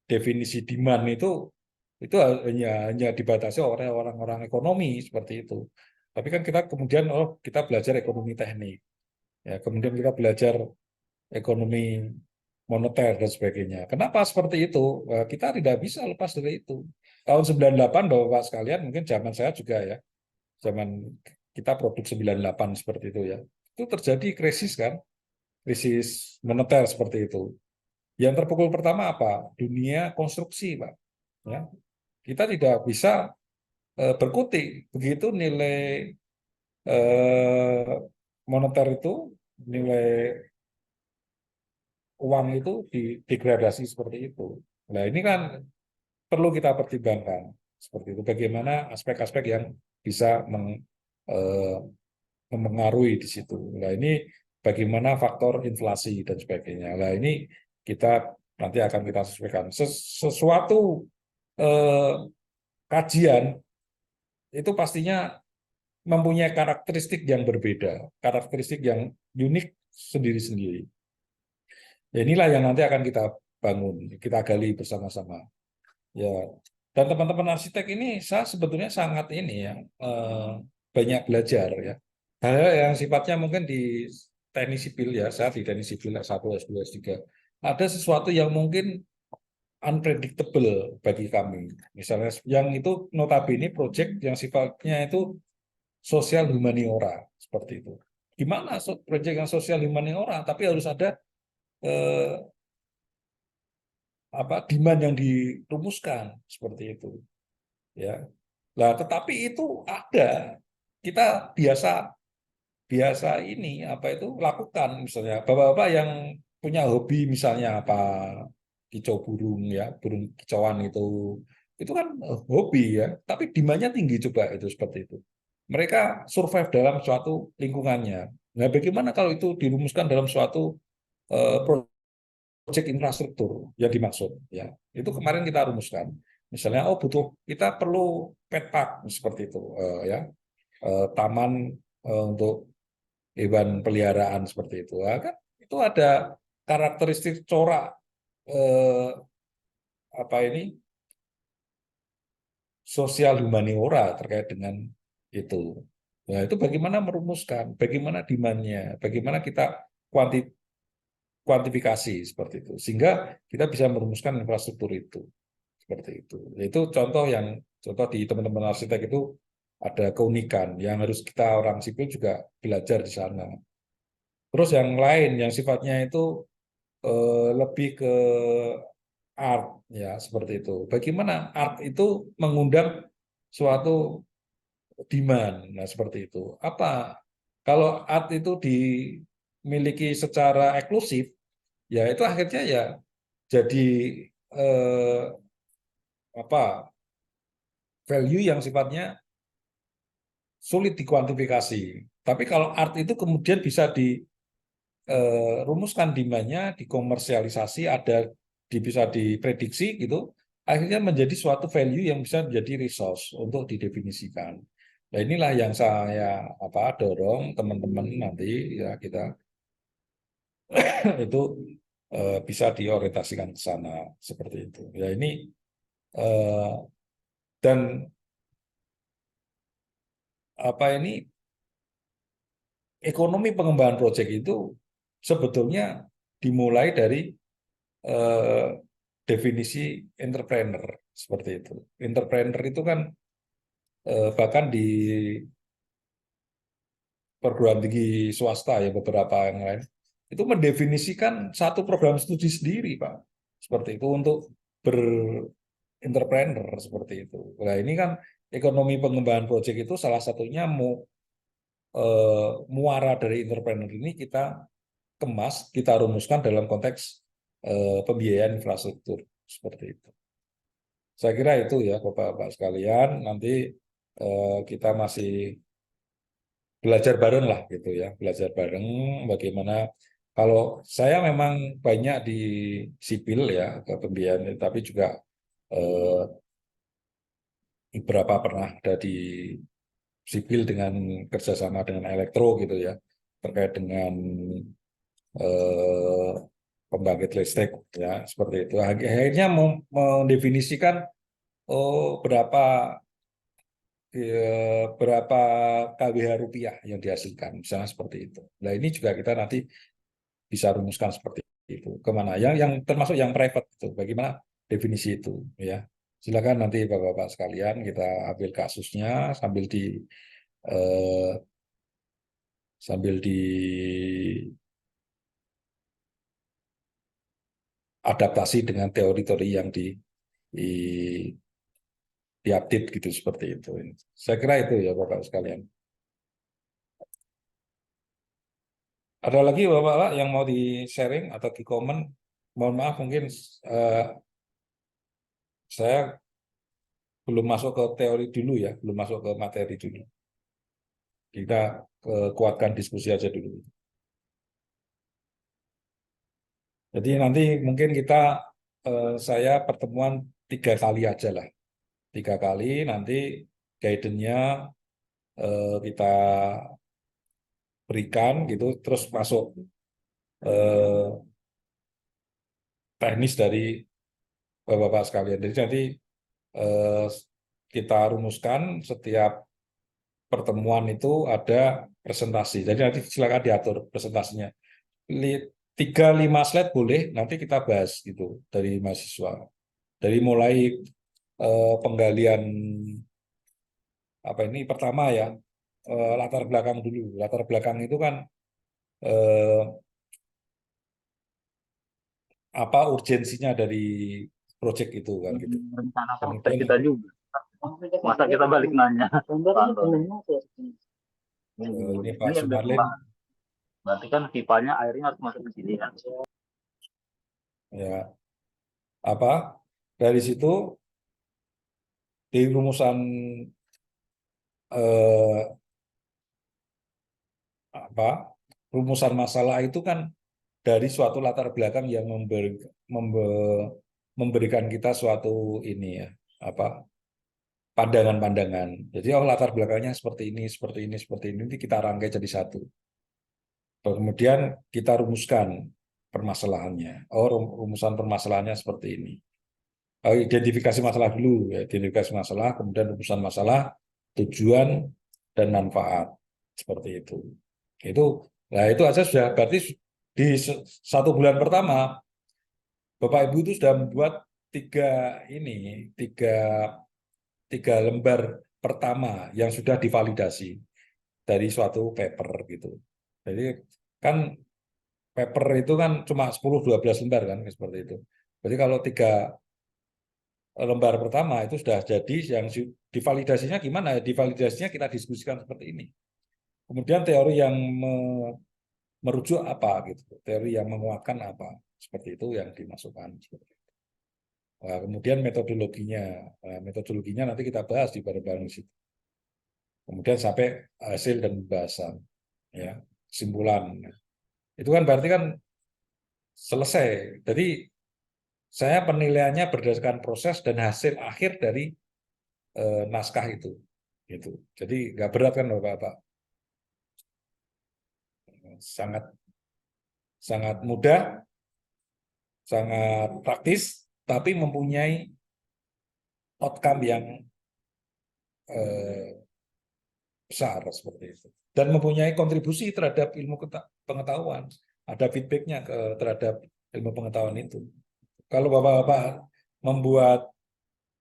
definisi demand itu hanya dibatasi oleh orang-orang ekonomi seperti itu. Tapi kan kita kemudian kita belajar ekonomi teknik, ya kemudian kita belajar ekonomi moneter dan sebagainya. Kenapa seperti itu? Kita tidak bisa lepas dari itu. Tahun 98 Bapak sekalian, mungkin zaman saya juga ya, zaman kita produk 98 seperti itu ya. itu terjadi krisis kan, krisis moneter seperti itu. Yang terpukul pertama apa? Dunia konstruksi, Pak. Ya. Kita tidak bisa berkutik begitu nilai moneter itu, nilai uang itu degradasi seperti itu. Nah, ini kan perlu kita pertimbangkan seperti itu. Bagaimana aspek-aspek yang bisa mempengaruhi di situ. Nah, ini bagaimana faktor inflasi dan sebagainya. Nah, ini kita nanti akan kita sesuaikan. Sesuatu kajian itu pastinya mempunyai karakteristik yang berbeda, karakteristik yang unik sendiri-sendiri. Ya, inilah yang nanti akan kita bangun, kita gali bersama-sama. Ya, dan teman-teman arsitek ini saya sebetulnya sangat ini ya banyak belajar ya. Hal yang sifatnya mungkin di teknik sipil ya, saya di teknik sipil S1, S2, S3. Ada sesuatu yang mungkin unpredictable bagi kami. Misalnya yang itu notabene project yang sifatnya itu sosial humaniora seperti itu. Gimana project yang sosial humaniora tapi harus ada demand yang dirumuskan seperti itu ya. Lah tetapi itu ada, kita biasa ini lakukan, misalnya bapak-bapak yang punya hobi misalnya kicau burung ya, burung kicauan itu kan hobi ya, tapi demandnya tinggi coba itu seperti itu. Mereka survive dalam suatu lingkungannya. Nah, bagaimana kalau itu dirumuskan dalam suatu proyek infrastruktur yang dimaksud ya. Itu kemarin kita rumuskan. Misalnya kita perlu pet park seperti itu ya. Taman untuk hewan peliharaan seperti itu. Nah, kan itu ada karakteristik corak sosial humaniora terkait dengan itu. Nah, itu bagaimana merumuskan, bagaimana demand-nya, bagaimana kita kuantifikasi seperti itu, sehingga kita bisa merumuskan infrastruktur itu seperti itu. Itu contoh di teman-teman arsitek itu ada keunikan yang harus kita orang sipil juga belajar di sana. Terus yang lain yang sifatnya itu lebih ke art ya seperti itu. Bagaimana art itu mengundang suatu demand. Nah, seperti itu. Kalau art itu dimiliki secara eksklusif, ya itu akhirnya ya jadi value yang sifatnya sulit dikuantifikasi. Tapi kalau art itu kemudian bisa dirumuskan demand-nya, dikomersialisasi, bisa diprediksi gitu, akhirnya menjadi suatu value yang bisa menjadi resource untuk didefinisikan. Nah, inilah yang saya dorong teman-teman nanti ya kita itu bisa diorientasikan ke sana seperti itu. Ya ini dan ekonomi pengembangan proyek itu sebetulnya dimulai dari definisi entrepreneur seperti itu. Entrepreneur itu kan bahkan di perguruan tinggi swasta ya beberapa yang lain itu mendefinisikan satu program studi sendiri, Pak. Seperti itu untuk berentrepreneur seperti itu. Nah, ini kan ekonomi pengembangan proyek itu salah satunya muara dari entrepreneur ini kita kemas, kita rumuskan dalam konteks pembiayaan infrastruktur seperti itu. Saya kira itu ya Bapak-Bapak sekalian, nanti kita masih belajar bareng lah gitu ya, belajar bareng bagaimana. Kalau saya memang banyak di sipil ya ke pembiayaan, tapi juga beberapa pernah ada di sipil dengan kerjasama dengan elektro gitu ya, terkait dengan pembangkit listrik ya seperti itu. Akhirnya mendefinisikan berapa KWH rupiah yang dihasilkan, misalnya seperti itu. Nah, ini juga kita nanti bisa rumuskan seperti itu. Kemana? Yang termasuk yang private itu, bagaimana definisi itu, ya. Silakan nanti Bapak-Bapak sekalian kita ambil kasusnya sambil sambil diadaptasi dengan teori-teori yang diupdate gitu seperti itu. Saya kira itu ya Bapak sekalian. Ada lagi Bapak yang mau di-sharing atau di-comment? Mohon maaf mungkin saya belum masuk ke teori dulu ya, belum masuk ke materi dulu. Kita kuatkan diskusi aja dulu. Jadi nanti mungkin saya pertemuan 3 kali aja lah. 3 kali nanti guidance-nya kita berikan gitu, terus masuk teknis dari Bapak-Bapak sekalian. Jadi nanti kita rumuskan setiap pertemuan itu ada presentasi. Jadi nanti silakan diatur presentasinya. 3-5 slide boleh, nanti kita bahas gitu dari mahasiswa. Dari mulai penggalian apa ini pertama ya, latar belakang dulu. Latar belakang itu kan apa urgensinya dari proyek itu kan gitu. Rencana konten Kemudian kita juga. Masa kita balik nanya? ini Pak Ini yang Sumarlin Pak. Berarti kan pipanya airnya harus masuk ke sini kan? ya apa dari situ di rumusan rumusan masalah itu kan dari suatu latar belakang yang memberikan kita suatu ini ya pandangan-pandangan. Jadi latar belakangnya seperti ini, seperti ini, seperti ini, nanti kita rangkai jadi satu. Kemudian kita rumuskan permasalahannya. Rumusan permasalahannya seperti ini. Identifikasi masalah dulu, ya. Identifikasi masalah, kemudian rumusan masalah, tujuan dan manfaat seperti itu. Nah itu aja sudah berarti di 1 bulan pertama Bapak Ibu itu sudah membuat 3 lembar pertama yang sudah divalidasi dari suatu paper gitu. Jadi kan paper itu kan cuma 10-12 lembar kan seperti itu. Jadi kalau 3 lembar pertama itu sudah jadi, yang divalidasinya gimana? Divalidasinya kita diskusikan seperti ini. Kemudian teori yang merujuk apa gitu, teori yang menguatkan apa, seperti itu yang dimasukkan. Seperti itu. Nah, kemudian metodologinya nanti kita bahas di bareng-bareng situ. Kemudian sampai hasil dan pembahasan, ya kesimpulan. Itu kan berarti kan selesai. Jadi saya penilaiannya berdasarkan proses dan hasil akhir dari naskah itu. Gitu. Jadi nggak berat kan Bapak-Bapak. Sangat mudah, sangat praktis, tapi mempunyai outcome yang besar seperti itu. Dan mempunyai kontribusi terhadap ilmu pengetahuan. Ada feedbacknya terhadap ilmu pengetahuan itu. Kalau Bapak-Bapak membuat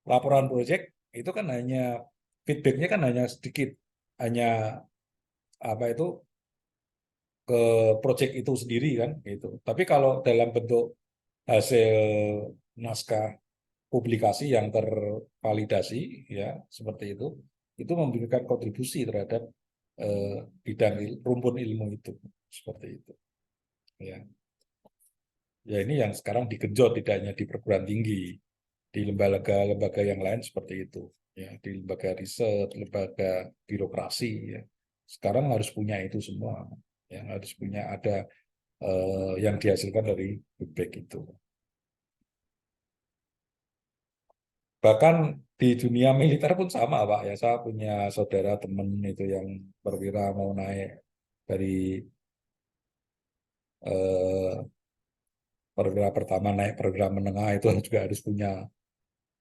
laporan proyek, itu kan hanya feedbacknya kan hanya sedikit. Hanya ke proyek itu sendiri kan gitu. Tapi kalau dalam bentuk hasil naskah publikasi yang tervalidasi ya seperti itu memberikan kontribusi terhadap bidang rumpun ilmu itu seperti itu. Ya. Ya ini yang sekarang digenjot tidak hanya di perguruan tinggi, di lembaga-lembaga yang lain seperti itu. Ya, di lembaga riset, lembaga birokrasi ya. Sekarang harus punya itu semua. Yang harus punya ada yang dihasilkan dari feedback itu. Bahkan di dunia militer pun sama Pak ya, saya punya saudara teman itu yang perwira mau naik dari perwira pertama naik perwira menengah itu juga harus punya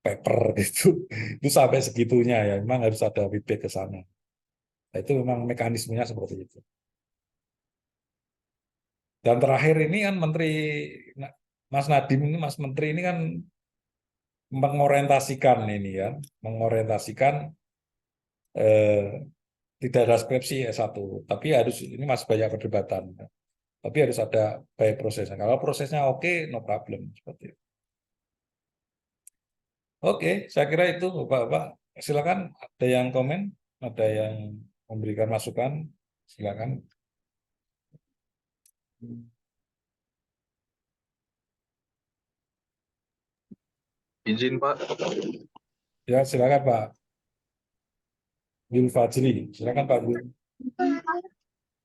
paper gitu. Itu sampai segitunya ya, memang harus ada feedback ke sana. Nah, itu memang mekanismenya seperti itu. Dan terakhir ini kan Mas Nadiem ini, Mas Menteri ini kan mengorientasikan tidak ada skripsi S1, tapi harus ini masih banyak perdebatan. Tapi harus ada baik prosesnya. Kalau prosesnya oke, no problem seperti itu. Oke, saya kira itu Bapak-bapak. Silakan ada yang komen, ada yang memberikan masukan, silakan. Izin Pak. Ya, silakan Pak Yul Fajri. Silakan Pak Yul.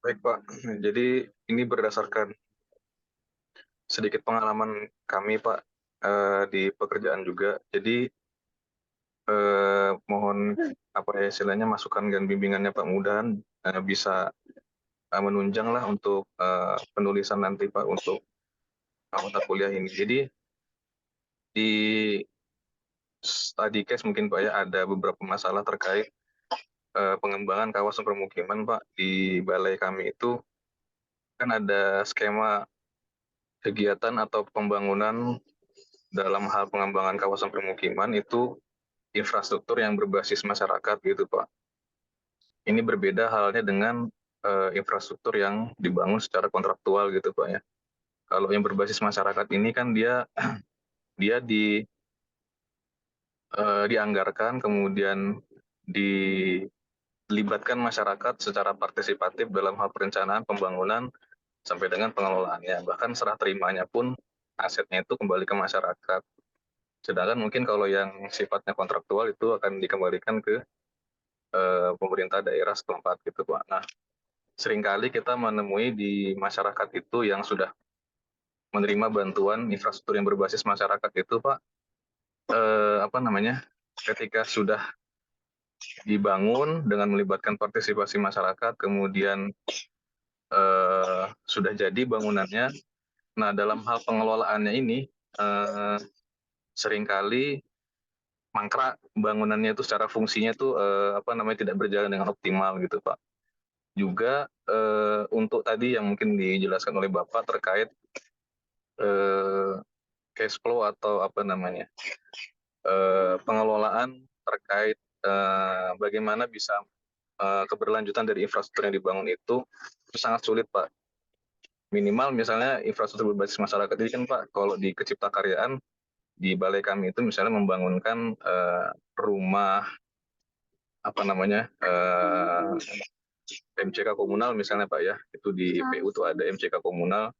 Baik Pak, jadi ini berdasarkan sedikit pengalaman kami Pak di pekerjaan juga. Jadi mohon apa ya istilahnya masukan dan bimbingannya Pak, mudahan bisa menunjang lah untuk penulisan nanti Pak untuk mata kuliah ini. Jadi di study case mungkin Pak ya ada beberapa masalah terkait pengembangan kawasan permukiman Pak. Di balai kami itu kan ada skema kegiatan atau pembangunan dalam hal pengembangan kawasan permukiman itu infrastruktur yang berbasis masyarakat gitu Pak. Ini berbeda halnya dengan infrastruktur yang dibangun secara kontraktual gitu Pak ya. Kalau yang berbasis masyarakat ini kan dia dianggarkan kemudian dilibatkan masyarakat secara partisipatif dalam hal perencanaan pembangunan sampai dengan pengelolaannya. Bahkan serah terimanya pun asetnya itu kembali ke masyarakat. Sedangkan mungkin kalau yang sifatnya kontraktual itu akan dikembalikan ke pemerintah daerah setempat gitu Pak. Nah, seringkali kita menemui di masyarakat itu yang sudah menerima bantuan infrastruktur yang berbasis masyarakat itu Pak, ketika sudah dibangun dengan melibatkan partisipasi masyarakat, kemudian sudah jadi bangunannya. Nah, dalam hal pengelolaannya ini seringkali mangkrak bangunannya itu secara fungsinya itu tidak berjalan dengan optimal gitu Pak. Juga untuk tadi yang mungkin dijelaskan oleh Bapak terkait cash flow atau pengelolaan terkait bagaimana bisa keberlanjutan dari infrastruktur yang dibangun itu sangat sulit Pak. Minimal misalnya infrastruktur berbasis masyarakat ini kan Pak, kalau di Keciptakaryaan di balai kami itu misalnya membangunkan rumah MCK komunal misalnya Pak ya, itu di PU tuh ada MCK komunal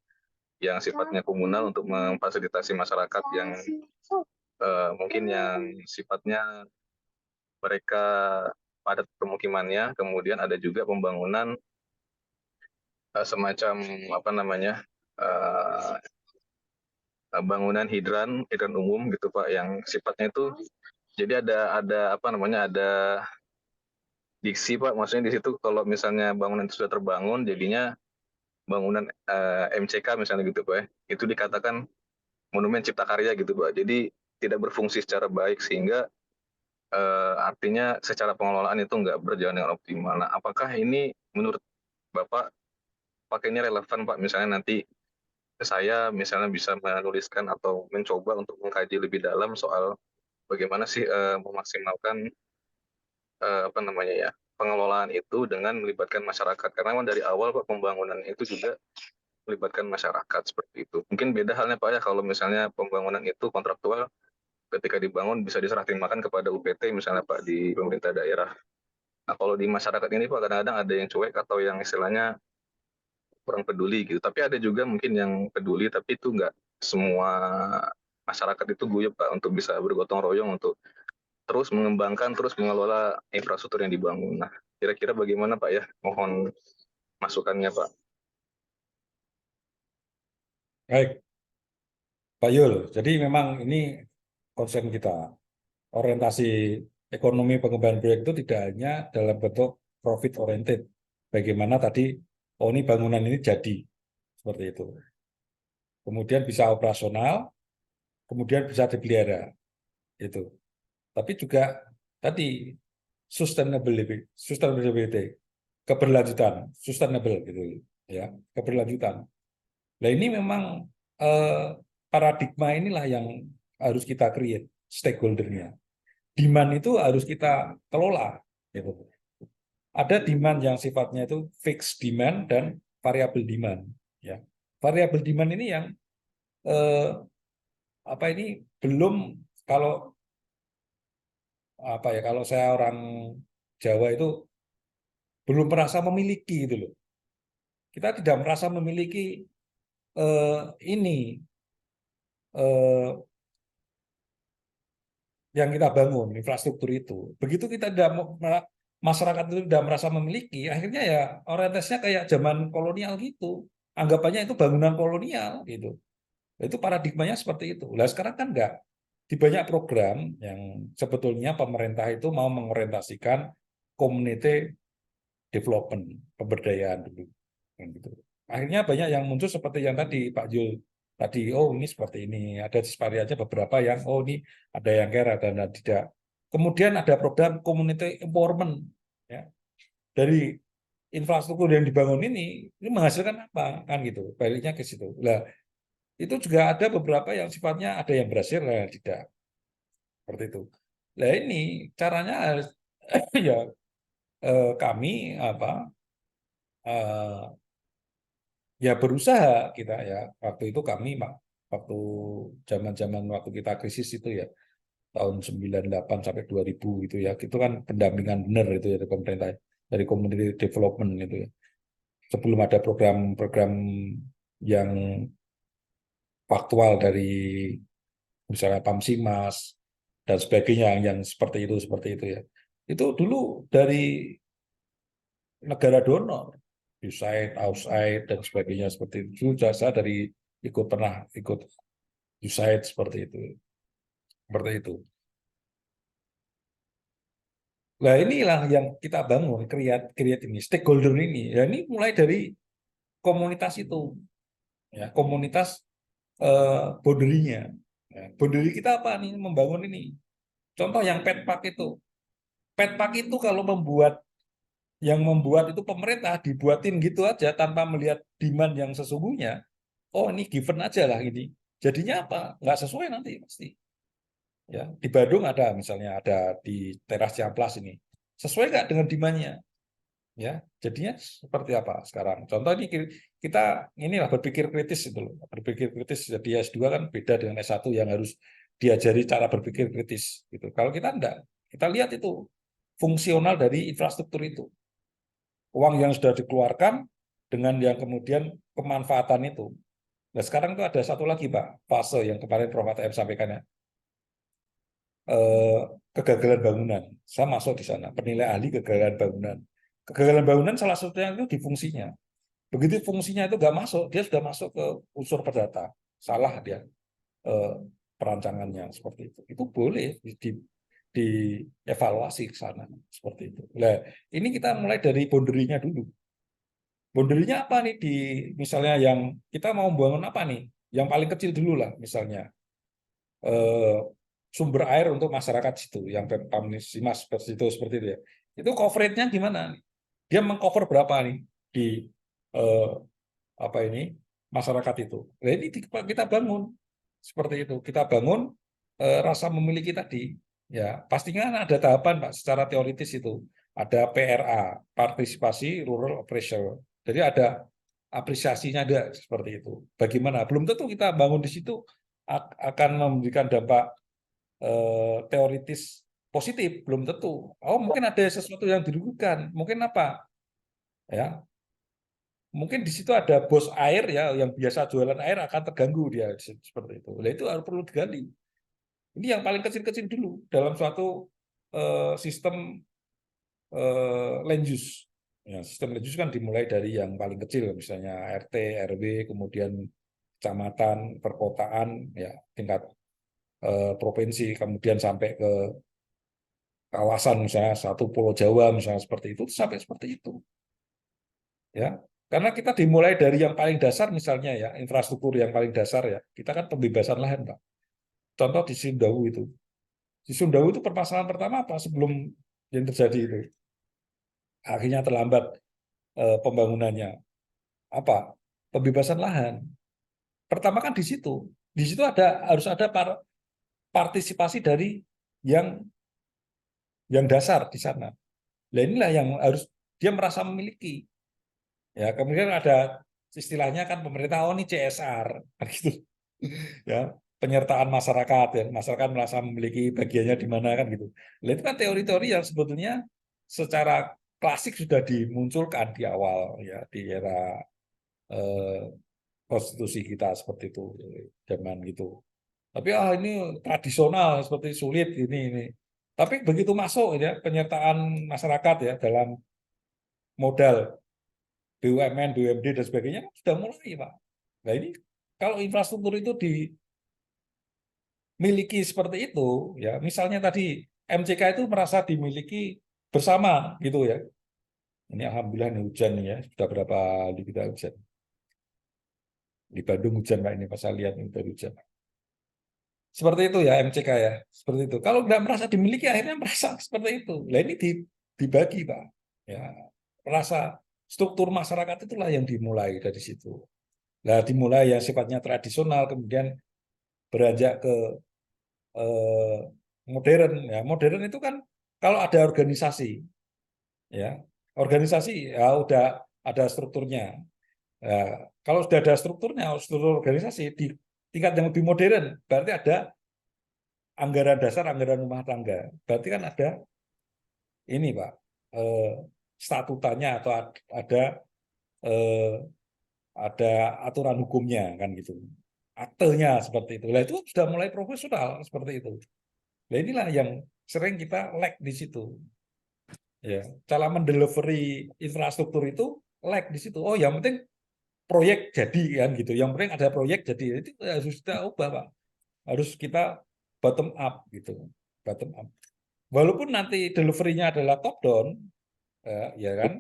yang sifatnya komunal untuk memfasilitasi masyarakat yang mungkin yang sifatnya mereka padat pemukimannya. Kemudian ada juga pembangunan semacam bangunan hidran umum gitu Pak, yang sifatnya itu jadi ada diksi Pak, maksudnya di situ kalau misalnya bangunan itu sudah terbangun jadinya bangunan MCK misalnya gitu Pak ya, itu dikatakan monumen cipta karya gitu Pak. Jadi tidak berfungsi secara baik sehingga artinya secara pengelolaan itu nggak berjalan dengan optimal. Nah, apakah ini menurut Bapak ini relevan Pak, misalnya nanti saya misalnya bisa menuliskan atau mencoba untuk mengkaji lebih dalam soal bagaimana sih memaksimalkan pengelolaan itu dengan melibatkan masyarakat, karena memang dari awal Pak pembangunan itu juga melibatkan masyarakat seperti itu. Mungkin beda halnya Pak ya kalau misalnya pembangunan itu kontraktual, ketika dibangun bisa diserah terimakan kepada UPT misalnya Pak di pemerintah daerah. Nah, kalau di masyarakat ini Pak kadang-kadang ada yang cuek atau yang istilahnya kurang peduli gitu. Tapi ada juga mungkin yang peduli, tapi itu nggak semua masyarakat itu guyup Pak untuk bisa bergotong royong untuk terus mengembangkan, terus mengelola infrastruktur yang dibangun. Nah, kira-kira bagaimana Pak ya? Mohon masukannya Pak. Baik, Pak Yul. Jadi memang ini concern kita. Orientasi ekonomi pengembangan proyek itu tidak hanya dalam bentuk profit oriented. Bagaimana tadi, ini bangunan ini jadi seperti itu. Kemudian bisa operasional, kemudian bisa dipelihara. Itu. Tapi juga tadi sustainability, keberlanjutan, sustainable gitu ya, keberlanjutan. Nah, ini memang paradigma inilah yang harus kita create stakeholder-nya. Demand itu harus kita kelola. Gitu. ada demand yang sifatnya itu fixed demand dan variable demand. Ya, variable demand ini yang apa ini belum, kalau apa ya, kalau saya orang Jawa itu belum merasa memiliki itu loh. Kita tidak merasa memiliki ini yang kita bangun, infrastruktur itu. Begitu kita tidak masyarakat itu tidak merasa memiliki, akhirnya ya orientasinya kayak zaman kolonial gitu. Anggapannya itu bangunan kolonial gitu. Itu paradigmanya seperti itu. Nah, sekarang kan enggak. Di banyak program yang sebetulnya pemerintah itu mau mengorientasikan community development, pemberdayaan dulu. Gitu. Akhirnya banyak yang muncul seperti yang tadi Pak Jul tadi, oh ini seperti ini, ada disparitasnya beberapa yang, oh ini ada yang kere dan tidak. Kemudian ada program community empowerment, ya. Dari infrastruktur yang dibangun ini menghasilkan apa, kan gitu, baliknya ke situ. Nah, itu juga ada beberapa yang sifatnya ada yang berhasil, ada yang tidak, seperti itu. Nah ini caranya ya kami apa ya berusaha kita ya, waktu itu kami waktu zaman-zaman waktu kita krisis itu ya tahun 98 sampai 2000 itu ya, itu kan pendampingan benar itu ya dari pemerintah, dari community development itu ya, sebelum ada program-program yang faktual dari misalnya Pamsimas dan sebagainya yang seperti itu ya, itu dulu dari negara donor, USAID, AUSAID dan sebagainya seperti itu. Saya dari pernah ikut USAID seperti itu. Nah inilah yang kita bangun, create ini, stakeholder ini. Ya ini mulai dari komunitas itu, ya komunitas boundary-nya. Ya, boundary kita apa nih membangun ini? Contoh yang petpark itu. Petpark itu kalau yang membuat itu pemerintah, dibuatin gitu aja tanpa melihat demand yang sesungguhnya. Oh ini given aja lah ini. Jadinya apa? Nggak sesuai nanti pasti. Ya, di Bandung ada misalnya, ada di teras Ciamplas ini. Sesuai nggak dengan demand-nya? Ya, jadinya seperti apa sekarang? Contoh ini kita inilah berpikir kritis itu loh. Berpikir kritis jadi S2 kan beda dengan S1 yang harus diajari cara berpikir kritis gitu. Kalau kita enggak, kita lihat itu fungsional dari infrastruktur itu. Uang yang sudah dikeluarkan dengan yang kemudian pemanfaatan itu. Nah, sekarang itu ada satu lagi, Pak, fase yang kemarin Prof. ATM sampaikan ya. Kegagalan bangunan. Saya masuk di sana, penilai ahli kegagalan bangunan. Kegagalan bangunan salah satunya itu di fungsinya. Begitu fungsinya itu nggak masuk, dia sudah masuk ke unsur perdata. Salah dia perancangannya seperti itu. Itu boleh dievaluasi ke sana seperti itu. Nah, ini kita mulai dari boundary-nya dulu. Boundary-nya apa nih di misalnya yang kita mau bangun apa nih? Yang paling kecil dulu lah misalnya. Sumber air untuk masyarakat situ, yang Pamsimas seperti itu ya. Itu coverage-nya gimana? Dia mengcover berapa nih di apa ini masyarakat itu? Nah, ini kita bangun seperti itu. Kita bangun rasa memiliki tadi. Ya, pastinya ada tahapan Pak secara teoritis itu. Ada PRA, partisipasi rural operation. Jadi ada apresiasinya ada seperti itu. Bagaimana? Belum tentu kita bangun di situ akan memberikan dampak teoritis positif, belum tentu. Oh, mungkin ada sesuatu yang dirugikan. Mungkin apa? Ya. Mungkin di situ ada bos air ya yang biasa jualan air akan terganggu dia seperti itu. Nah, itu harus perlu digali. Ini yang paling kecil-kecil dulu dalam suatu sistem land use. Ya, sistem land use kan dimulai dari yang paling kecil, misalnya RT, RW, kemudian kecamatan, perkotaan, ya tingkat provinsi, kemudian sampai ke kawasan misalnya satu Pulau Jawa misalnya seperti itu sampai seperti itu. Ya, karena kita dimulai dari yang paling dasar misalnya ya, infrastruktur yang paling dasar ya. Kita kan pembebasan lahan, Pak. Contoh di Sundawu itu. Di Sundawu itu permasalahan pertama apa sebelum yang terjadi itu? Akhirnya terlambat pembangunannya. Apa? Pembebasan lahan. Pertama kan di situ. Di situ harus ada partisipasi dari yang dasar di sana. Nah inilah yang harus dia merasa memiliki. Ya, kemudian ada istilahnya kan pemerintah, oh ini CSR, gitu. Ya, penyertaan masyarakat, ya, masyarakat merasa memiliki bagiannya di mana kan gitu. Nah, itu kan teori-teori yang sebetulnya secara klasik sudah dimunculkan di awal ya di era konstitusi kita seperti itu zaman gitu. Tapi ini tradisional seperti sulit ini. Tapi begitu masuk ya penyertaan masyarakat ya dalam modal BUMN, BUMD dan sebagainya sudah mulai, Pak. Nah ini kalau infrastruktur itu dimiliki seperti itu, ya misalnya tadi MCK itu merasa dimiliki bersama gitu ya. Ini alhamdulillah nih hujan nih ya, sudah berapa kali kita hujan. Di Bandung hujan Pak ini pas saya lihat ini baru hujan. Seperti itu ya MCK ya, seperti itu. Kalau nggak merasa dimiliki akhirnya merasa seperti itu. Nah ini dibagi Pak. Ya, merasa struktur masyarakat itulah yang dimulai dari situ. Nah dimulai yang sifatnya tradisional kemudian beranjak ke modern. Ya modern itu kan kalau ada organisasi, ya organisasi ya udah ada strukturnya. Ya, kalau sudah ada strukturnya, struktur organisasi di tingkat yang lebih modern, berarti ada anggaran dasar, anggaran rumah tangga. Berarti kan ada ini Pak, statutanya atau ada aturan hukumnya kan gitu. Aktenya seperti itu. Nah itu sudah mulai profesional seperti itu. Nah inilah yang sering kita lag di situ. Ya, cara mendelivery infrastruktur itu lag di situ. Oh, yang penting proyek jadi kan gitu. Yang penting ada proyek jadi. Itu harus kita ubah Pak. Harus kita bottom up gitu. Bottom up. Walaupun nanti delivery-nya adalah top down, ya kan,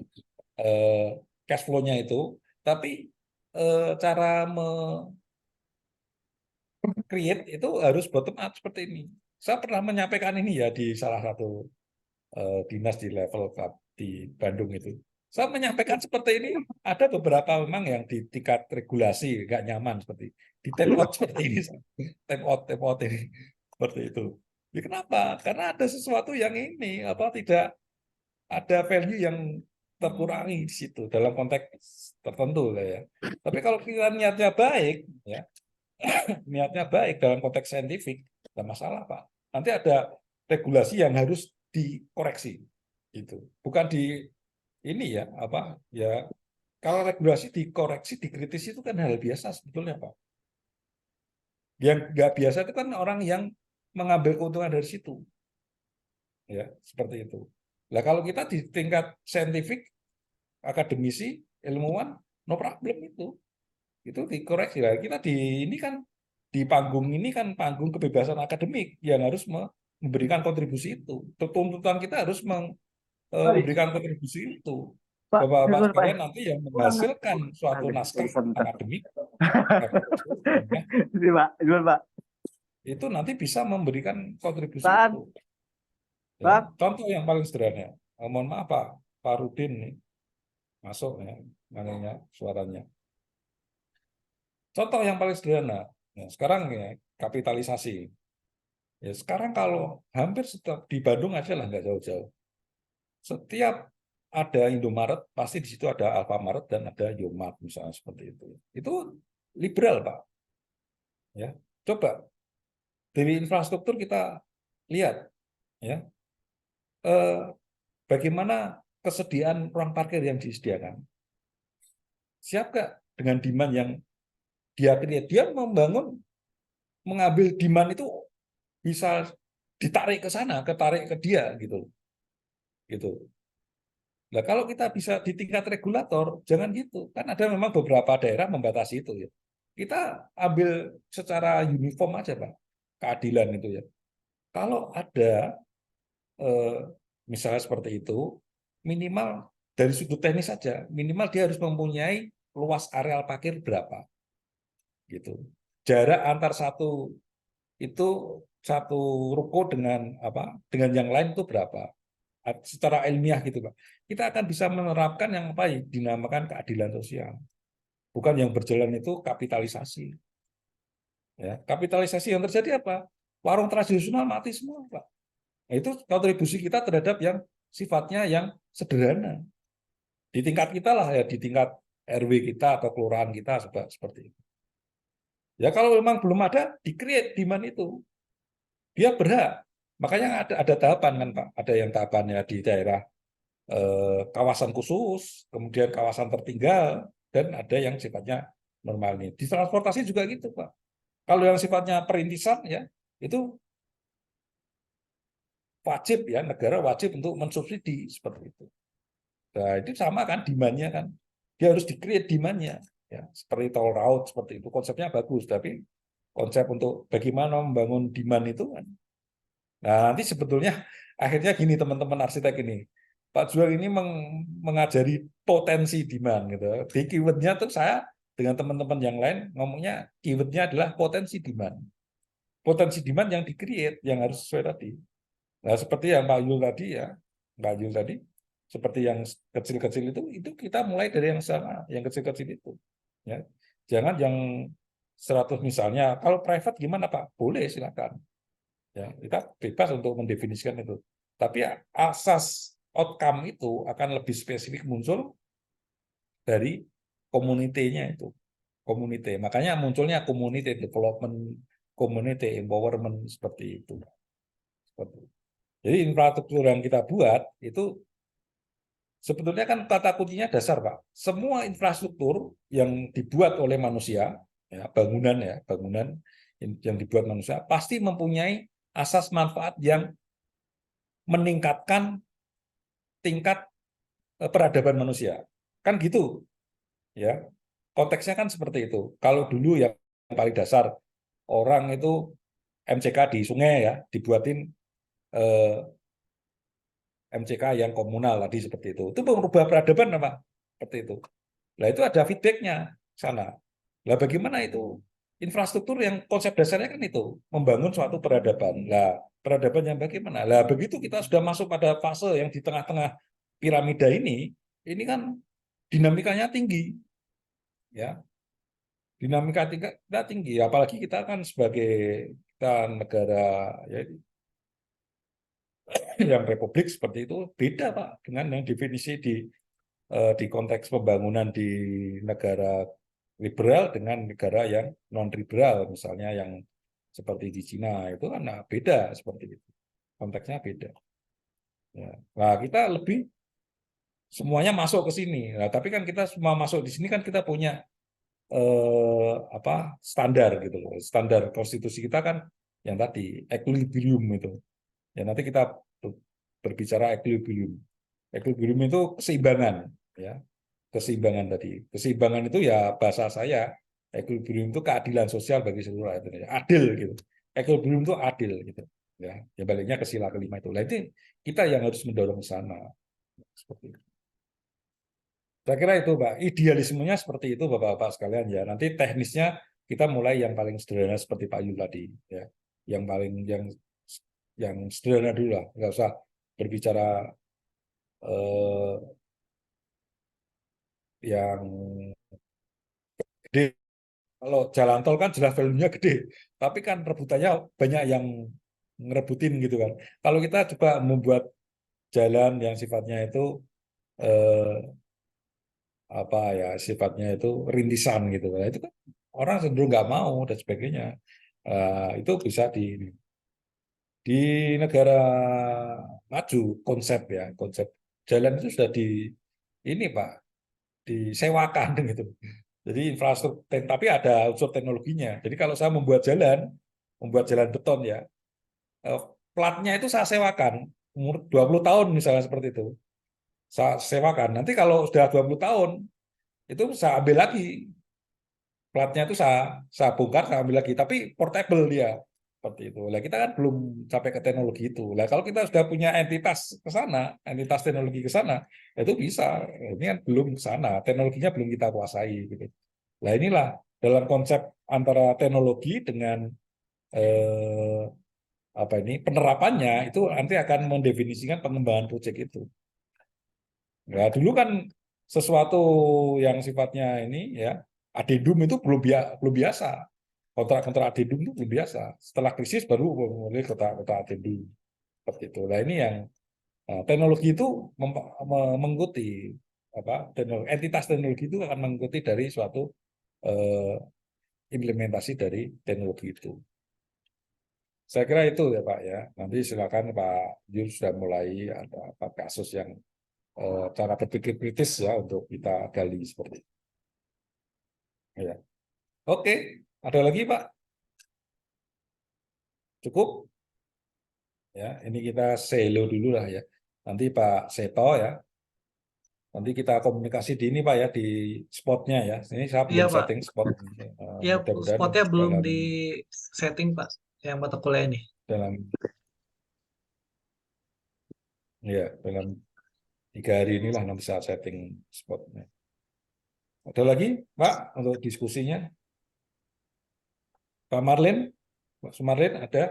cash flow-nya itu, tapi cara create itu harus bottom up seperti ini. Saya pernah menyampaikan ini ya di salah satu dinas di level di Bandung itu. Saya menyampaikan seperti ini, ada beberapa memang yang di tingkat regulasi nggak nyaman seperti di tap out seperti ini, tap out ini seperti itu. Ya, kenapa? Karena ada sesuatu yang ini tidak ada value yang terkurangi di situ dalam konteks tertentu lah ya. Tapi kalau kita niatnya baik, ya niatnya baik dalam konteks saintifik, tidak masalah Pak. Nanti ada regulasi yang harus dikoreksi, gitu. Bukan di ini ya ya kalau regulasi dikoreksi, dikritisi itu kan hal biasa sebetulnya Pak. Yang nggak biasa itu kan orang yang mengambil keuntungan dari situ, ya seperti itu. Nah kalau kita di tingkat saintifik, akademisi, ilmuwan, no problem itu dikoreksi lah. Kita ini kan di panggung ini kan panggung kebebasan akademik yang harus memberikan kontribusi itu. Tuntutan kita harus memberikan kontribusi itu. Bapak-bapak sekalian nanti yang menghasilkan suatu naskah akademik, itu nanti bisa memberikan kontribusi itu. Ya, contoh yang paling sederhana, mohon maaf Pak Rudin nih masuk ya, namanya suaranya. Contoh yang paling sederhana, ya, sekarang ya kapitalisasi. Ya sekarang kalau hampir setiap di Bandung aja lah nggak jauh-jauh. Setiap ada Indomaret pasti di situ ada Alfamart dan ada Yomart misalnya seperti itu. Itu liberal Pak. Ya coba dari infrastruktur kita lihat ya. Bagaimana kesediaan ruang parkir yang disediakan? Siap nggak dengan demand yang dia create? Dia mengambil demand itu bisa ditarik ke sana, ketarik ke dia gitu. Nah kalau kita bisa di tingkat regulator, jangan gitu. Kan ada memang beberapa daerah membatasi itu ya. Kita ambil secara uniform aja Pak, keadilan itu ya. Kalau ada misalnya seperti itu, minimal dari sudut teknis saja, minimal dia harus mempunyai luas areal parkir berapa, gitu. Jarak antar satu ruko dengan dengan yang lain itu berapa, secara ilmiah gitu Pak. Kita akan bisa menerapkan yang dinamakan keadilan sosial, bukan yang berjalan itu kapitalisasi. Ya, kapitalisasi yang terjadi apa? Warung tradisional mati semua Pak. Nah, itu kontribusi kita terhadap yang sifatnya yang sederhana. Di tingkat kita lah ya, di tingkat RW kita atau kelurahan kita seperti itu. Ya kalau memang belum ada, di-create demand itu. Dia berhak. Makanya ada tahapan kan Pak. Ada yang tahapannya di daerah kawasan khusus, kemudian kawasan tertinggal, dan ada yang sifatnya normal nih. Di transportasi juga gitu Pak. Kalau yang sifatnya perintisan ya, itu wajib ya, negara wajib untuk mensubsidi seperti itu. Nah, itu sama kan demand-nya kan. Dia harus di-create demand-nya. Ya, seperti tol laut seperti itu. Konsepnya bagus, tapi konsep untuk bagaimana membangun demand itu kan. Nah, nanti sebetulnya akhirnya gini teman-teman arsitek ini. Pak Jual ini mengajari potensi demand gitu. Di keyword-nya tuh saya dengan teman-teman yang lain ngomongnya keyword-nya adalah potensi demand. Potensi demand yang di-create, yang harus sesuai tadi. Nah, seperti yang Pak Yul tadi ya, Pak Yul tadi, seperti yang kecil-kecil itu kita mulai dari yang sana, yang kecil-kecil itu. Ya. Jangan yang 100 misalnya, kalau private gimana Pak? Boleh silakan. Ya, kita bebas untuk mendefinisikan itu. Tapi asas outcome itu akan lebih spesifik muncul dari community-nya itu. Community. Makanya munculnya community development, community empowerment seperti itu. Jadi infrastruktur yang kita buat itu sebetulnya kan tata kuncinya dasar, Pak. Semua infrastruktur yang dibuat oleh manusia, ya, bangunan yang dibuat manusia pasti mempunyai asas manfaat yang meningkatkan tingkat peradaban manusia. Kan gitu. Ya. Konteksnya kan seperti itu. Kalau dulu yang paling dasar orang itu MCK di sungai ya, dibuatin MCK yang komunal tadi seperti itu. Itu merubah peradaban apa? Seperti itu. Nah, itu ada feedbacknya sana. Nah, bagaimana itu? Infrastruktur yang konsep dasarnya kan itu membangun suatu peradaban. Nah, peradaban yang bagaimana? Nah, begitu kita sudah masuk pada fase yang di tengah-tengah piramida ini kan dinamikanya tinggi. Ya. Dinamika tinggi, apalagi kita kan sebagai kita negara ya, yang republik seperti itu beda Pak dengan yang definisi di konteks pembangunan di negara liberal dengan negara yang non liberal, misalnya yang seperti di Cina itu kan beda seperti itu, konteksnya beda. Ya. Nah kita lebih semuanya masuk ke sini, nah, tapi kan kita semua masuk di sini kan kita punya standar gitu loh, standar konstitusi kita kan yang tadi equilibrium itu. Ya nanti kita berbicara equilibrium. Equilibrium itu keseimbangan, ya. Keseimbangan tadi. Keseimbangan itu ya bahasa saya, equilibrium itu keadilan sosial bagi seluruh rakyat Indonesia. Adil gitu. Equilibrium itu adil gitu. Ya, ya baliknya ke sila kelima itu. Nah, itu kita yang harus mendorong ke sana. Seperti itu. Saya kira itu, Pak. Idealismenya seperti itu, Bapak-bapak sekalian ya. Nanti teknisnya kita mulai yang paling sederhana seperti Pak Yul tadi, ya. Yang paling yang sederhana dulu lah, nggak usah berbicara yang gede. Kalau jalan tol kan jelas value-nya gede, tapi kan rebutannya banyak yang ngerebutin gitu kan. Kalau kita coba membuat jalan yang sifatnya itu sifatnya itu rintisan gitu, nah, itu kan orang cenderung nggak mau dan sebagainya. Itu bisa di negara maju konsep jalan itu sudah ini Pak disewakan gitu. Jadi infrastruktur, tapi ada unsur teknologinya. Jadi kalau saya membuat jalan beton ya, platnya itu saya sewakan umur 20 tahun misalnya seperti itu. Saya sewakan. Nanti kalau sudah 20 tahun itu saya ambil lagi. Platnya itu saya bongkar, saya ambil lagi, tapi portable dia. Seperti itu. Nah, kita kan belum sampai ke teknologi itu. Nah, kalau kita sudah punya entitas ke sana, entitas teknologi ke sana, itu bisa. Ini kan belum ke sana, teknologinya belum kita kuasai gitu. Nah, inilah dalam konsep antara teknologi dengan penerapannya itu nanti akan mendefinisikan pengembangan proyek itu. Nah, dulu kan sesuatu yang sifatnya ini ya adendum itu belum biasa. Kontrak-kontrak adendum itu belum biasa. Setelah krisis baru mulai kontrak adendum seperti itu. Nah, ini yang teknologi itu mengikuti. entitas teknologi itu akan mengikuti dari suatu implementasi dari teknologi itu. Saya kira itu ya Pak ya. Nanti silakan Pak Jur sudah mulai ada kasus yang cara berpikir kritis ya untuk kita gali seperti itu. Ya. Oke, ada lagi Pak? Cukup? Ya, ini kita say hello dulu lah ya. Nanti Pak Seto ya. Nanti kita komunikasi di ini Pak ya, di spotnya ya. Ini saya Iya, belum Pak. setting spot. Iya, Mudah-mudahan spotnya belum dalam di setting, Pak, yang mata kuliah ini. dalam 3 hari inilah nanti saya setting spotnya. Ada lagi Pak untuk diskusinya? Pak Marlin? Pak Sumarlin ada?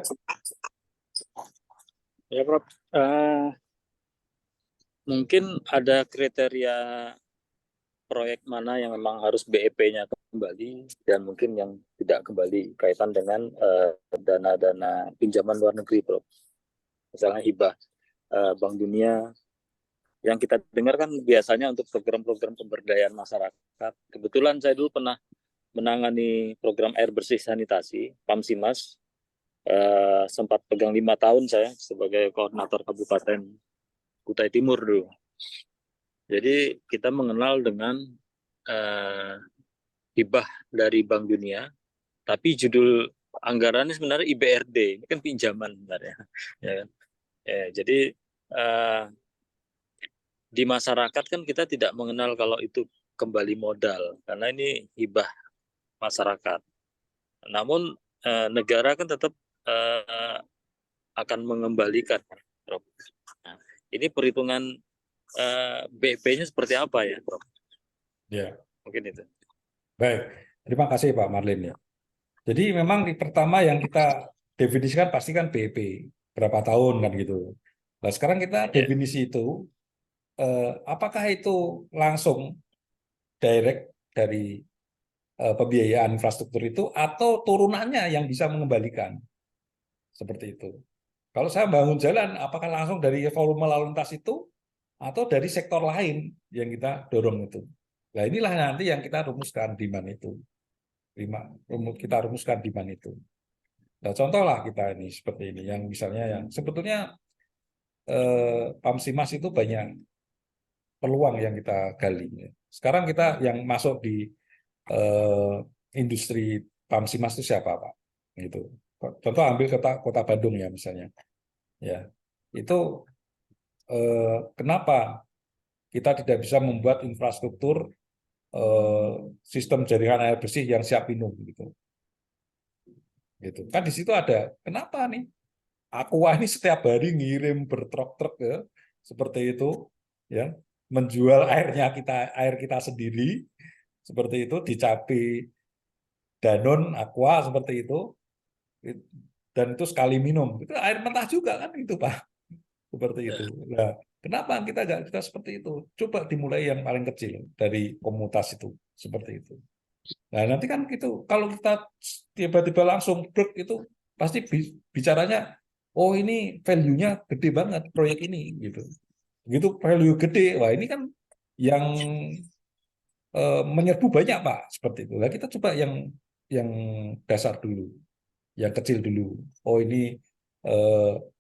Ya, Prof. Mungkin ada kriteria proyek mana yang memang harus BEP-nya kembali dan mungkin yang tidak kembali kaitan dengan dana-dana pinjaman luar negeri, Prof. Misalnya hibah Bank Dunia. Yang kita dengar kan biasanya untuk program-program pemberdayaan masyarakat. Kebetulan saya dulu pernah menangani program air bersih sanitasi, PAMSIMAS. Sempat pegang 5 tahun saya sebagai koordinator Kabupaten Kutai Timur dulu. Jadi kita mengenal dengan hibah dari Bank Dunia, tapi judul anggarannya sebenarnya IBRD, ini kan pinjaman sebenarnya. Ya kan? Jadi di masyarakat kan kita tidak mengenal kalau itu kembali modal, karena ini hibah masyarakat. Namun negara kan tetap akan mengembalikan. Nah, ini perhitungan BEP-nya seperti apa ya, Prof? Ya. Mungkin itu. Baik, terima kasih Pak Marlin ya. Jadi memang di pertama yang kita definisikan pasti kan BEP, berapa tahun kan gitu. Nah sekarang kita definisi itu, apakah itu langsung direct dari pembiayaan infrastruktur itu atau turunannya yang bisa mengembalikan, seperti itu. Kalau saya bangun jalan, apakah langsung dari volume lalu lintas itu atau dari sektor lain yang kita dorong itu. Nah inilah nanti yang kita rumuskan demand itu. Kita rumuskan demand itu. Nah contohlah kita ini seperti ini, yang misalnya yang sebetulnya PAMSIMAS itu banyak peluang yang kita gali. Sekarang kita yang masuk di industri PAMSIMAS itu siapa Pak? Gitu. Contoh ambil kota Bandung ya misalnya. Ya, itu kenapa kita tidak bisa membuat infrastruktur sistem jaringan air bersih yang siap minum gitu. Kan di situ ada kenapa nih Aqua ini setiap hari ngirim bertruk-truk ya seperti itu ya, menjual air kita sendiri seperti itu, dicapai Danone Aqua seperti itu, dan itu sekali minum itu air mentah juga kan itu Pak, seperti itu. Nah kenapa kita nggak kita seperti itu? Coba dimulai yang paling kecil dari komunitas itu seperti itu. Nah nanti kan gitu, kalau kita tiba-tiba langsung brek itu pasti bicaranya, oh ini value-nya gede banget proyek ini gitu. Begitu value gede, wah ini kan yang menyerbu banyak Pak seperti itu. Nah kita coba yang dasar dulu, yang kecil dulu. Oh ini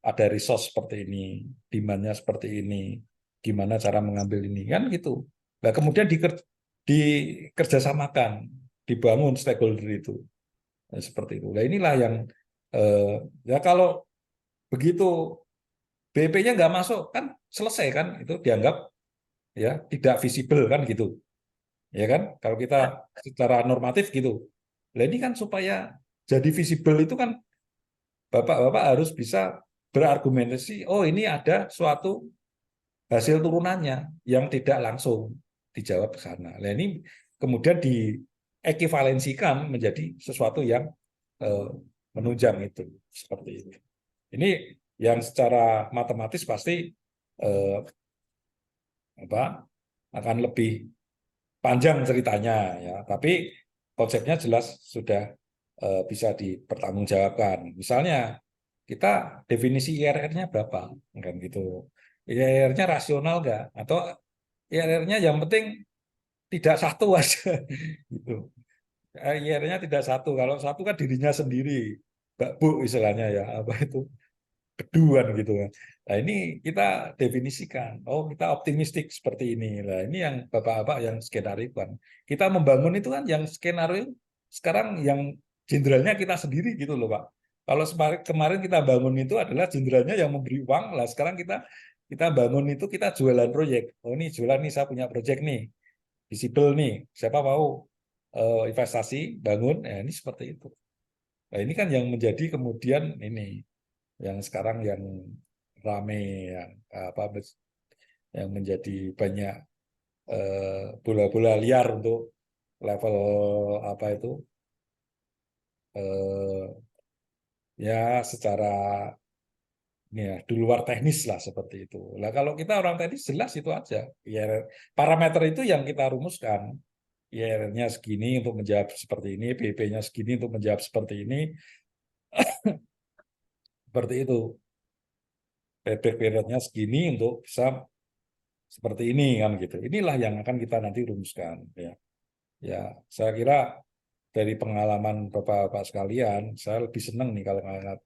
ada resource seperti ini, demand-nya seperti ini, gimana cara mengambil ini kan gitu. Nah kemudian dikerjasamakan, dibangun stakeholder itu, nah, seperti itu. Nah inilah yang ya kalau begitu BP-nya nggak masuk kan selesai kan, itu dianggap ya tidak visible kan gitu, ya kan? Kalau kita secara normatif gitu. Nah ini kan supaya jadi visible itu kan Bapak-bapak harus bisa berargumentasi, oh ini ada suatu hasil turunannya yang tidak langsung dijawab ke sana. Nah ini kemudian diekivalensikan menjadi sesuatu yang menunjang itu, seperti itu. Ini yang secara matematis pasti akan lebih panjang ceritanya ya, tapi konsepnya jelas sudah bisa dipertanggungjawabkan. Misalnya kita definisi IRR-nya berapa, kan gitu. IRR-nya rasional nggak? Atau IRR-nya yang penting tidak satu aja gitu. IRR-nya tidak satu. Kalau satu kan dirinya sendiri, Mbak Bu istilahnya ya, apa itu keduan gitu kan. Nah ini kita definisikan, oh kita optimistik seperti ini. Nah ini yang bapak-bapak yang skenario kan. Kita membangun itu kan yang skenario sekarang yang jenderalnya kita sendiri gitu loh Pak. Kalau kemarin kita bangun itu adalah jenderalnya yang memberi uang, lah sekarang kita bangun itu kita jualan proyek. Oh ini jualan nih, saya punya proyek nih, visible nih, siapa mau investasi bangun, ini seperti itu. Nah ini kan yang menjadi kemudian ini yang sekarang yang rame, yang apa yang menjadi banyak bola-bola liar untuk level apa itu ya secara ya di luar teknis lah seperti itu. Nah kalau kita orang teknis jelas itu aja. Ya parameter itu yang kita rumuskan. IR-nya segini untuk menjawab seperti ini, BP-nya segini untuk menjawab seperti ini, seperti itu. Payback periodnya segini untuk bisa seperti ini kan gitu. Inilah yang akan kita nanti rumuskan ya. Ya, saya kira dari pengalaman Bapak-bapak sekalian, saya lebih senang nih kalau ngelihat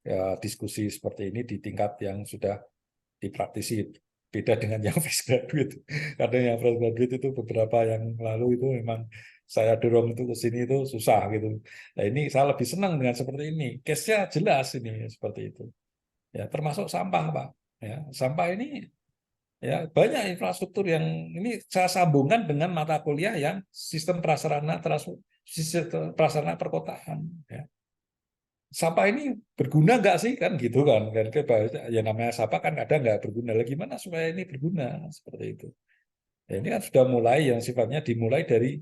ya, diskusi seperti ini di tingkat yang sudah dipraktisi. Beda dengan yang fresh graduate. Karena yang fresh graduate itu beberapa yang lalu itu memang saya dorong itu ke sini itu susah gitu. Nah ini saya lebih senang dengan seperti ini. Case-nya jelas ini seperti itu. Ya termasuk sampah Pak. Ya sampah ini ya banyak infrastruktur yang ini saya sambungkan dengan mata kuliah yang sistem prasarana perkotaan. Ya. Sampah ini berguna nggak sih kan gitu kan? Ya namanya sampah kan kadang nggak berguna. Lagi mana supaya ini berguna seperti itu. Ya, ini kan sudah mulai yang sifatnya dimulai dari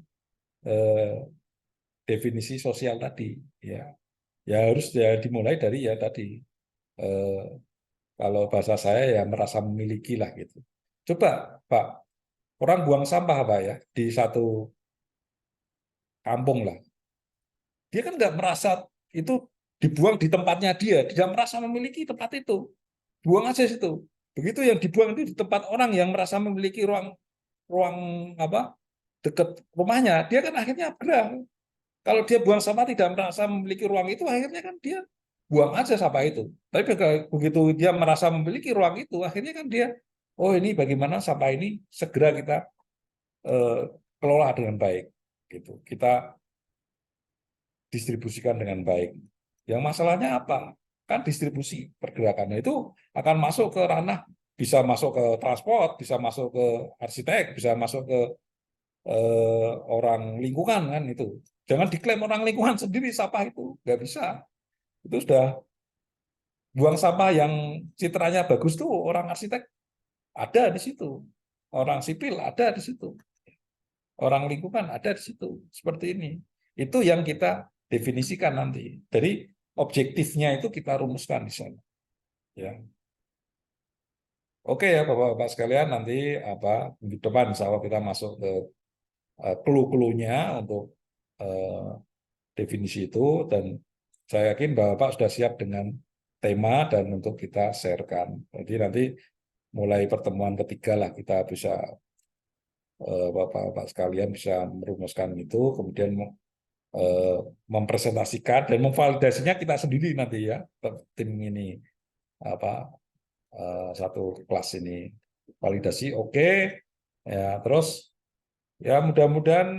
definisi sosial tadi. Ya, ya harus ya dimulai dari ya tadi. Kalau bahasa saya ya merasa memiliki lah gitu. Coba Pak, orang buang sampah Pak ya di satu kampung lah. Dia kan nggak merasa itu dibuang di tempatnya dia, tidak merasa memiliki tempat itu. Buang aja situ. Begitu yang dibuang itu di tempat orang yang merasa memiliki ruang ruang apa dekat rumahnya, dia kan akhirnya berang. Kalau dia buang sampah tidak merasa memiliki ruang itu, akhirnya kan dia buang aja sampah itu. Tapi begitu dia merasa memiliki ruang itu, akhirnya kan dia, oh ini bagaimana sampah ini segera kita kelola dengan baik, gitu. Kita distribusikan dengan baik. Yang masalahnya apa? Kan distribusi pergerakannya itu akan masuk ke ranah, bisa masuk ke transport, bisa masuk ke arsitek, bisa masuk ke orang lingkungan kan itu. Jangan diklaim orang lingkungan sendiri sampah itu, nggak bisa. Itu sudah buang sampah yang citranya bagus tuh orang arsitek ada di situ, orang sipil ada di situ, orang lingkungan ada di situ. Seperti ini. Itu yang kita definisikan nanti. Jadi objektifnya itu kita rumuskan di sana. Ya. Oke ya Bapak-bapak sekalian, nanti minggu depan insya Allah kita masuk ke clue-cluenya untuk definisi itu, dan saya yakin Bapak sudah siap dengan tema dan untuk kita sharekan. Jadi nanti mulai pertemuan ketiga lah kita bisa Bapak-bapak sekalian bisa merumuskan itu, kemudian mempresentasikan dan memvalidasinya kita sendiri nanti ya, tim ini satu kelas ini validasi oke. Ya terus ya mudah-mudahan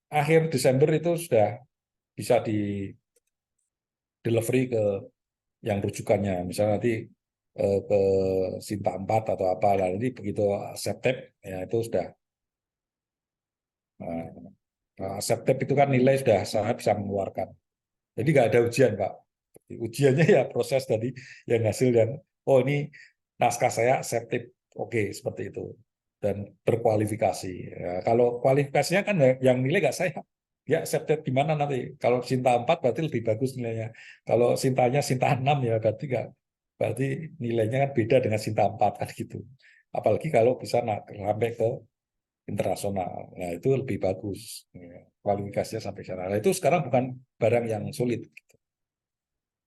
akhir Desember itu sudah bisa di delivery ke yang rujukannya, misalnya nanti ke Sinta 4 atau apa lah, nanti begitu accepted ya itu sudah accepted itu kan nilai sudah saya bisa mengeluarkan. Jadi nggak ada ujian Pak. Ujiannya ya proses tadi yang hasil dan oh ini naskah saya accepted, oke seperti itu dan berkualifikasi. Ya, kalau kualifikasinya kan yang nilai nggak saya, ya accepted gimana nanti. Kalau Sinta 4 berarti lebih bagus nilainya. Kalau Sintanya Sinta 6 ya berarti nggak, berarti nilainya kan beda dengan Sinta 4 kan gitu. Apalagi kalau bisa sampai ke internasional. Nah, itu lebih bagus. Ya, kualifikasinya sampai sana. Nah, itu sekarang bukan barang yang sulit.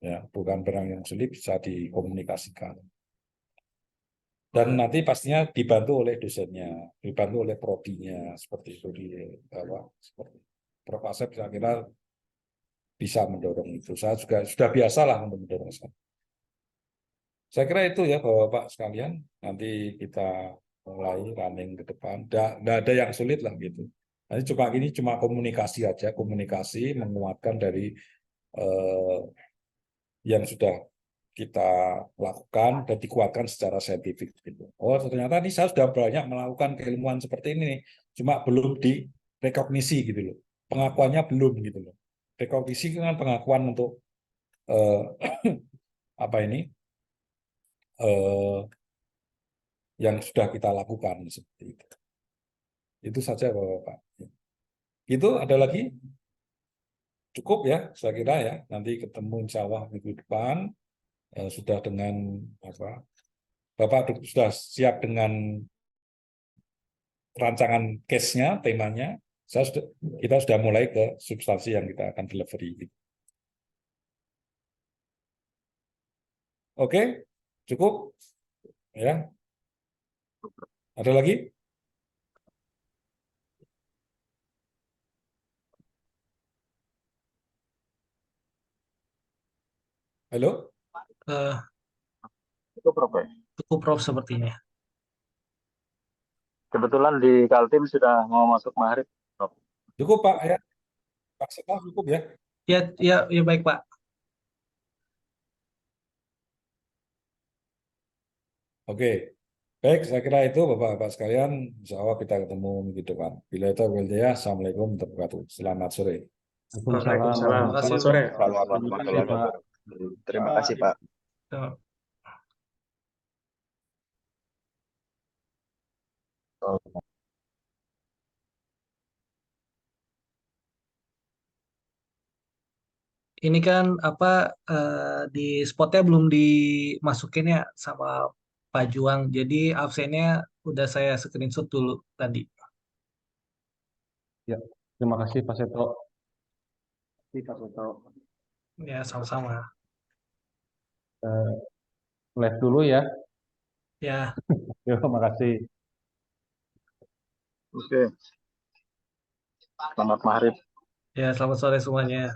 Ya, bukan barang yang sulit, bisa dikomunikasikan. Dan nanti pastinya dibantu oleh dosennya, dibantu oleh prodinya, seperti itu seperti Prof. Asep saya kira bisa mendorong itu. Saya juga sudah biasa lah untuk mendorong. Saya kira itu ya Bapak-Bapak sekalian. Nanti kita mulai running ke depan. Nggak ada yang sulit lah gitu. Nanti cuma komunikasi aja, komunikasi menguatkan dari yang sudah kita lakukan dan dikuatkan secara saintifik gitu. Oh ternyata ini saya sudah banyak melakukan keilmuan seperti ini nih. Cuma belum direkognisi gitu loh. Pengakuannya belum gitu loh. Rekognisi kan pengakuan untuk apa ini yang sudah kita lakukan seperti itu. Itu saja Bapak. Itu ada lagi? Cukup ya, saya kira ya. Nanti ketemu insya Allah minggu depan. Sudah dengan apa? Bapak sudah siap dengan rancangan case-nya, temanya. Kita sudah mulai ke substansi yang kita akan delivery. Oke, cukup ya. Ada lagi? Halo? Itu Prof. ya? Cukup Prof sepertinya. Kebetulan di Kaltim sudah mau masuk maghrib, Prof. Cukup Pak ya. Pak Sekal cukup ya. Ya baik Pak. Oke. Baik, saya kira itu Bapak-Bapak sekalian. Insya Allah kita ketemu minggu depan. Bila itu Assalamualaikum warahmatullahi wabarakatuh. Selamat sore. Waalaikumsalam. Selamat sore. Assalamualaikum warahmatullahi wabarakatuh. Terima kasih Pak. Ini kan di spotnya belum dimasukin ya sama Pak Juang. Jadi absennya udah saya screenshot dulu tadi. Ya, terima kasih Pak Seto. Ya, sama-sama. Live dulu ya. Ya, Terima kasih. Oke. Selamat maghrib. ya selamat sore semuanya.